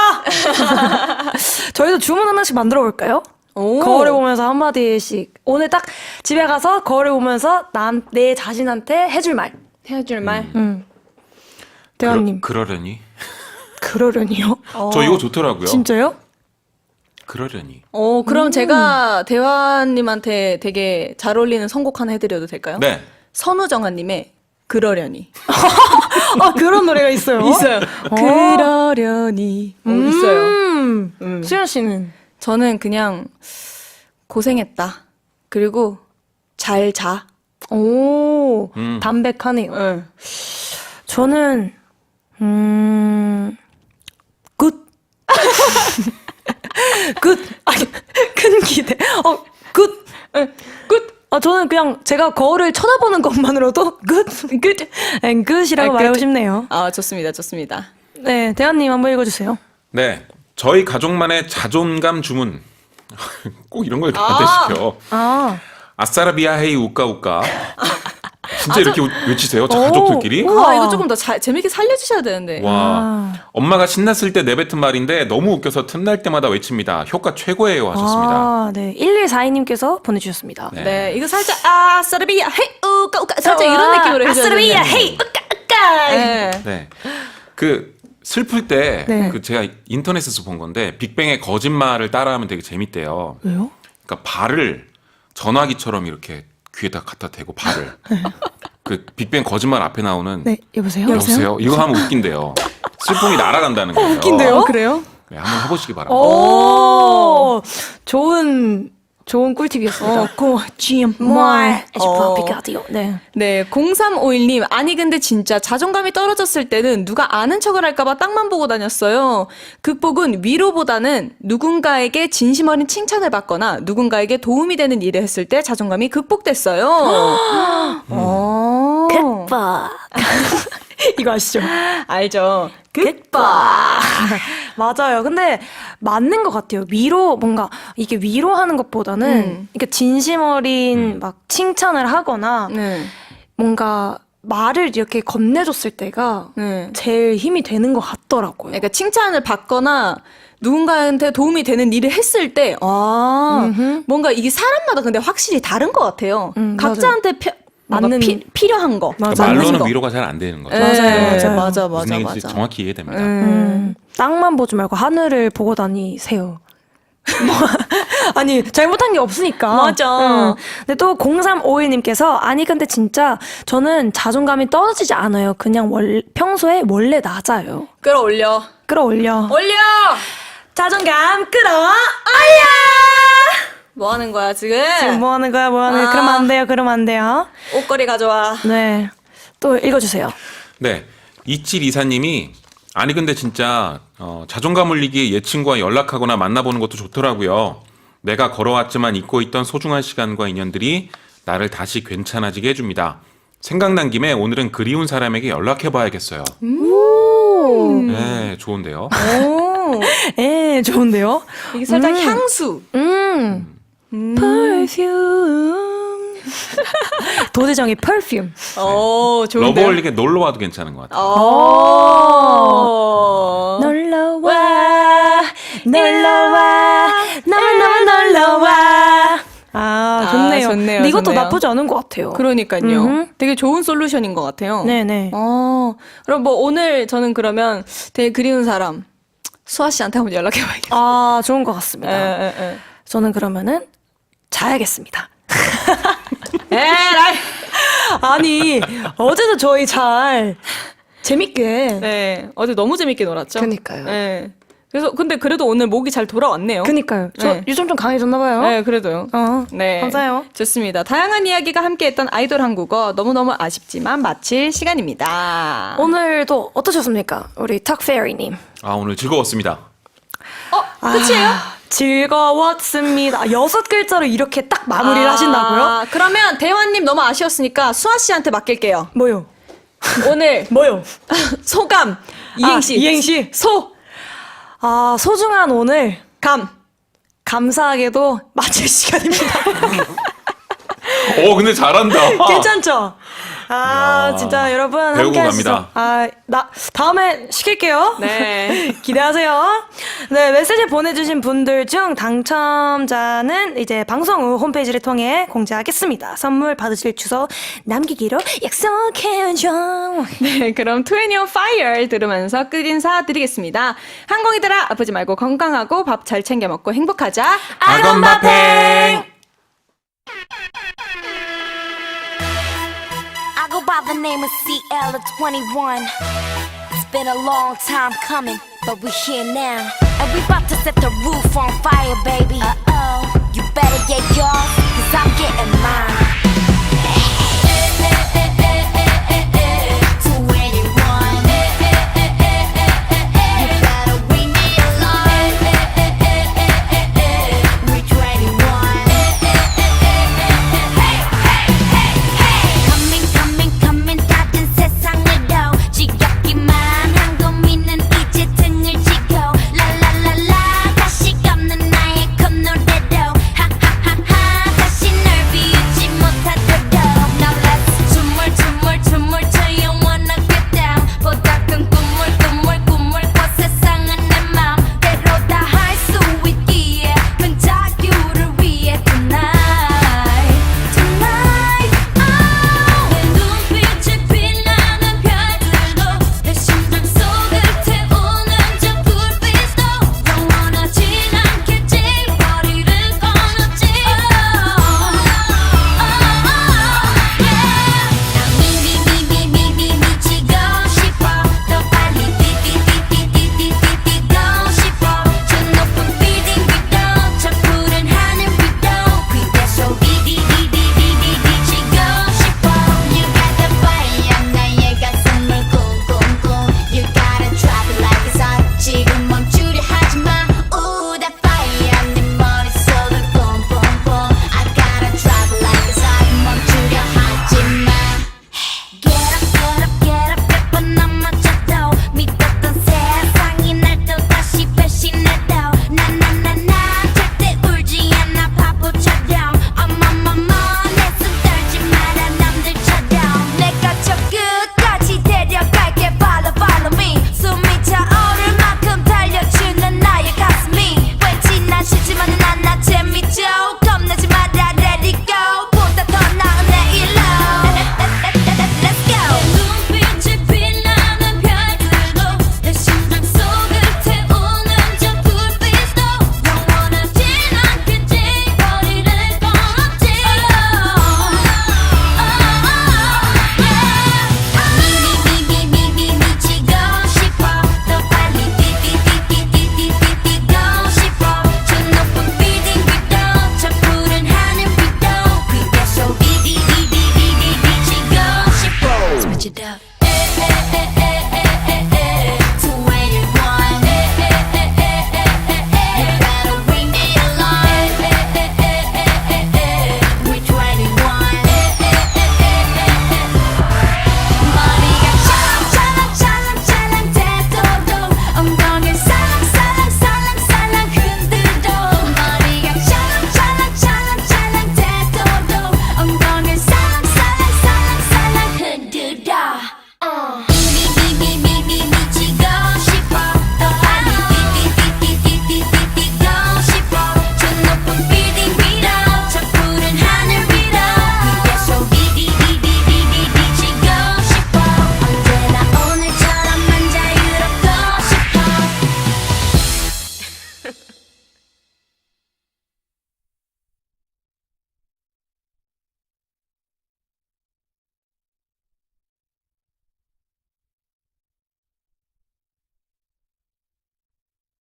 저희도 주문 하나씩 만들어 볼까요? 거울을 보면서 한마디씩. 오늘 딱 집에 가서 거울을 보면서 내 자신한테 해줄 말. 해줄 말. 대화님. 그러려니? 그러려니요? 저 이거 좋더라고요. 진짜요? 그러려니. 그럼 제가 대화님한테 되게 잘 어울리는 선곡 하나 해드려도 될까요? 네. 선우정아님의 그러려니. 그런 노래가 있어요? 있어요. 그러려니. 있어요. 수연 씨는? 저는 그냥 고생했다. 그리고 잘 자. 오, 담백하네요. 응. 저는, 굿. 굿. 큰 기대. 굿. 굿. 저는 그냥 제가 거울을 쳐다보는 것만으로도 굿. 굿이라고 말하고 싶네요. 좋습니다. 네, 대한님 한번 읽어주세요. 네. 저희 가족만의 자존감 주문. 꼭 이런 걸 나한테 시켜. 아싸라비아 헤이 우까우까. 진짜 이렇게 외치세요? 가족들끼리? 이거 조금 더 재밌게 살려주셔야 되는데. 와. 엄마가 신났을 때 내뱉은 말인데 너무 웃겨서 틈날 때마다 외칩니다. 효과 최고예요 하셨습니다. 네. 1142님께서 보내주셨습니다. 네, 이거 살짝 아싸라비아 헤이 우까우까 살짝 이런 느낌으로 해줘야 되는데. 아싸라비아 헤이 우까우까. 네. 네. 그 슬플 때 네. 그 제가 인터넷에서 본 건데 빅뱅의 거짓말을 따라하면 되게 재밌대요. 왜요? 그러니까 발을 전화기처럼 이렇게 귀에다 갖다 대고 발을 그 빅뱅 거짓말 앞에 나오는 네, 여보세요? 여보세요? 이거 하면 웃긴대요. 슬픔이 날아간다는 거예요. 웃긴데요? 그래요? 네, 한번 해보시기 바랍니다. 오, 좋은 꿀팁이었습니다. 거짓말. 네. 네, 0351님. 아니, 근데 진짜 자존감이 떨어졌을 때는 누가 아는 척을 할까봐 땅만 보고 다녔어요. 극복은 위로보다는 누군가에게 진심 어린 칭찬을 받거나 누군가에게 도움이 되는 일을 했을 때 자존감이 극복됐어요. 극복. 이거 아시죠? 알죠. 극복. 맞아요. 근데 맞는 것 같아요. 뭔가 이게 위로하는 것보다는 이게 진심 어린 막 칭찬을 하거나 네. 뭔가 말을 이렇게 건네줬을 때가 네. 제일 힘이 되는 것 같더라고요. 그러니까 칭찬을 받거나 누군가한테 도움이 되는 일을 했을 때, 뭔가 이게 사람마다 근데 확실히 다른 것 같아요. 각자한테 맞는 필요한 거. 그러니까 말로는 위로가 잘 안 되는 거죠. 맞아. 무슨 얘기인지 정확히 이해됩니다. 땅만 보지 말고 하늘을 보고 다니세요. 아니 잘못한 게 없으니까. 맞아. 근데 또 0351님께서 아니 근데 진짜 저는 자존감이 떨어지지 않아요. 그냥 평소에 원래 낮아요. 끌어올려. 끌어올려. 올려! 자존감 끌어올려. 뭐 하는 거야, 지금? 지금 뭐 하는 거야? 그러면 안 돼요. 옷걸이 가져와. 네. 또 읽어주세요. 네. 2724님이 아니 근데 진짜 자존감 올리기에 옛 친구와 연락하거나 만나보는 것도 좋더라고요. 내가 걸어왔지만 잊고 있던 소중한 시간과 인연들이 나를 다시 괜찮아지게 해줍니다. 생각난 김에 오늘은 그리운 사람에게 연락해봐야겠어요. 네, 좋은데요. 예, 좋은데요? 이게 살짝 향수. perfume. 도재정의 perfume. 러브 올리게 놀러 와도 괜찮은 것 같아요. 놀러와 좋네요. 좋네요. 근데 이것도 좋네요. 나쁘지 않은 것 같아요. 그러니까요. 되게 좋은 솔루션인 것 같아요. 네네. 그럼 뭐 오늘 저는 그러면 되게 그리운 사람 수아 씨한테 한번 연락해봐야겠어요. 아, 좋은 것 같습니다. 에. 저는 그러면은 자야겠습니다. 에라이. 아니, 어제도 저희 잘 재밌게. 네, 어제 너무 재밌게 놀았죠. 그니까요. 네. 그래서 근데 그래도 오늘 목이 잘 돌아왔네요. 그니까요. 저 네. 요즘 좀 강해졌나봐요. 네, 그래도요. 네. 감사해요. 좋습니다. 다양한 이야기가 함께했던 아이돌 한국어 너무너무 아쉽지만 마칠 시간입니다. 오늘도 어떠셨습니까? 우리 탁페리님. 아, 오늘 즐거웠습니다. 끝이에요? 즐거웠습니다. 6글자로 이렇게 딱 마무리를 아, 하신다고요? 그러면 대화님 너무 아쉬웠으니까 수아 씨한테 맡길게요. 뭐요? 오늘 뭐요? 소감 이행시. 이행시. 아, 소중한 오늘 감사하게도 마칠 시간입니다. 근데 잘한다. 괜찮죠? 아, 야, 진짜 여러분 배우고 함께 하시죠. 갑니다. 아, 나 다음에 시킬게요. 네. 기대하세요. 네, 메시지 보내주신 분들 중 당첨자는 이제 방송 후 홈페이지를 통해 공지하겠습니다. 선물 받으실 주소 남기기로 약속해줘. 네, 그럼 20 on Fire 들으면서 끝인사 드리겠습니다. 항공이들아 아프지 말고 건강하고 밥 잘 챙겨 먹고 행복하자. 아건바팽. I go by the name of CL at 21. It's been a long time coming, but we're here now. And we about to set the roof on fire, baby. Uh-oh. You better get yours, cause I'm getting mine.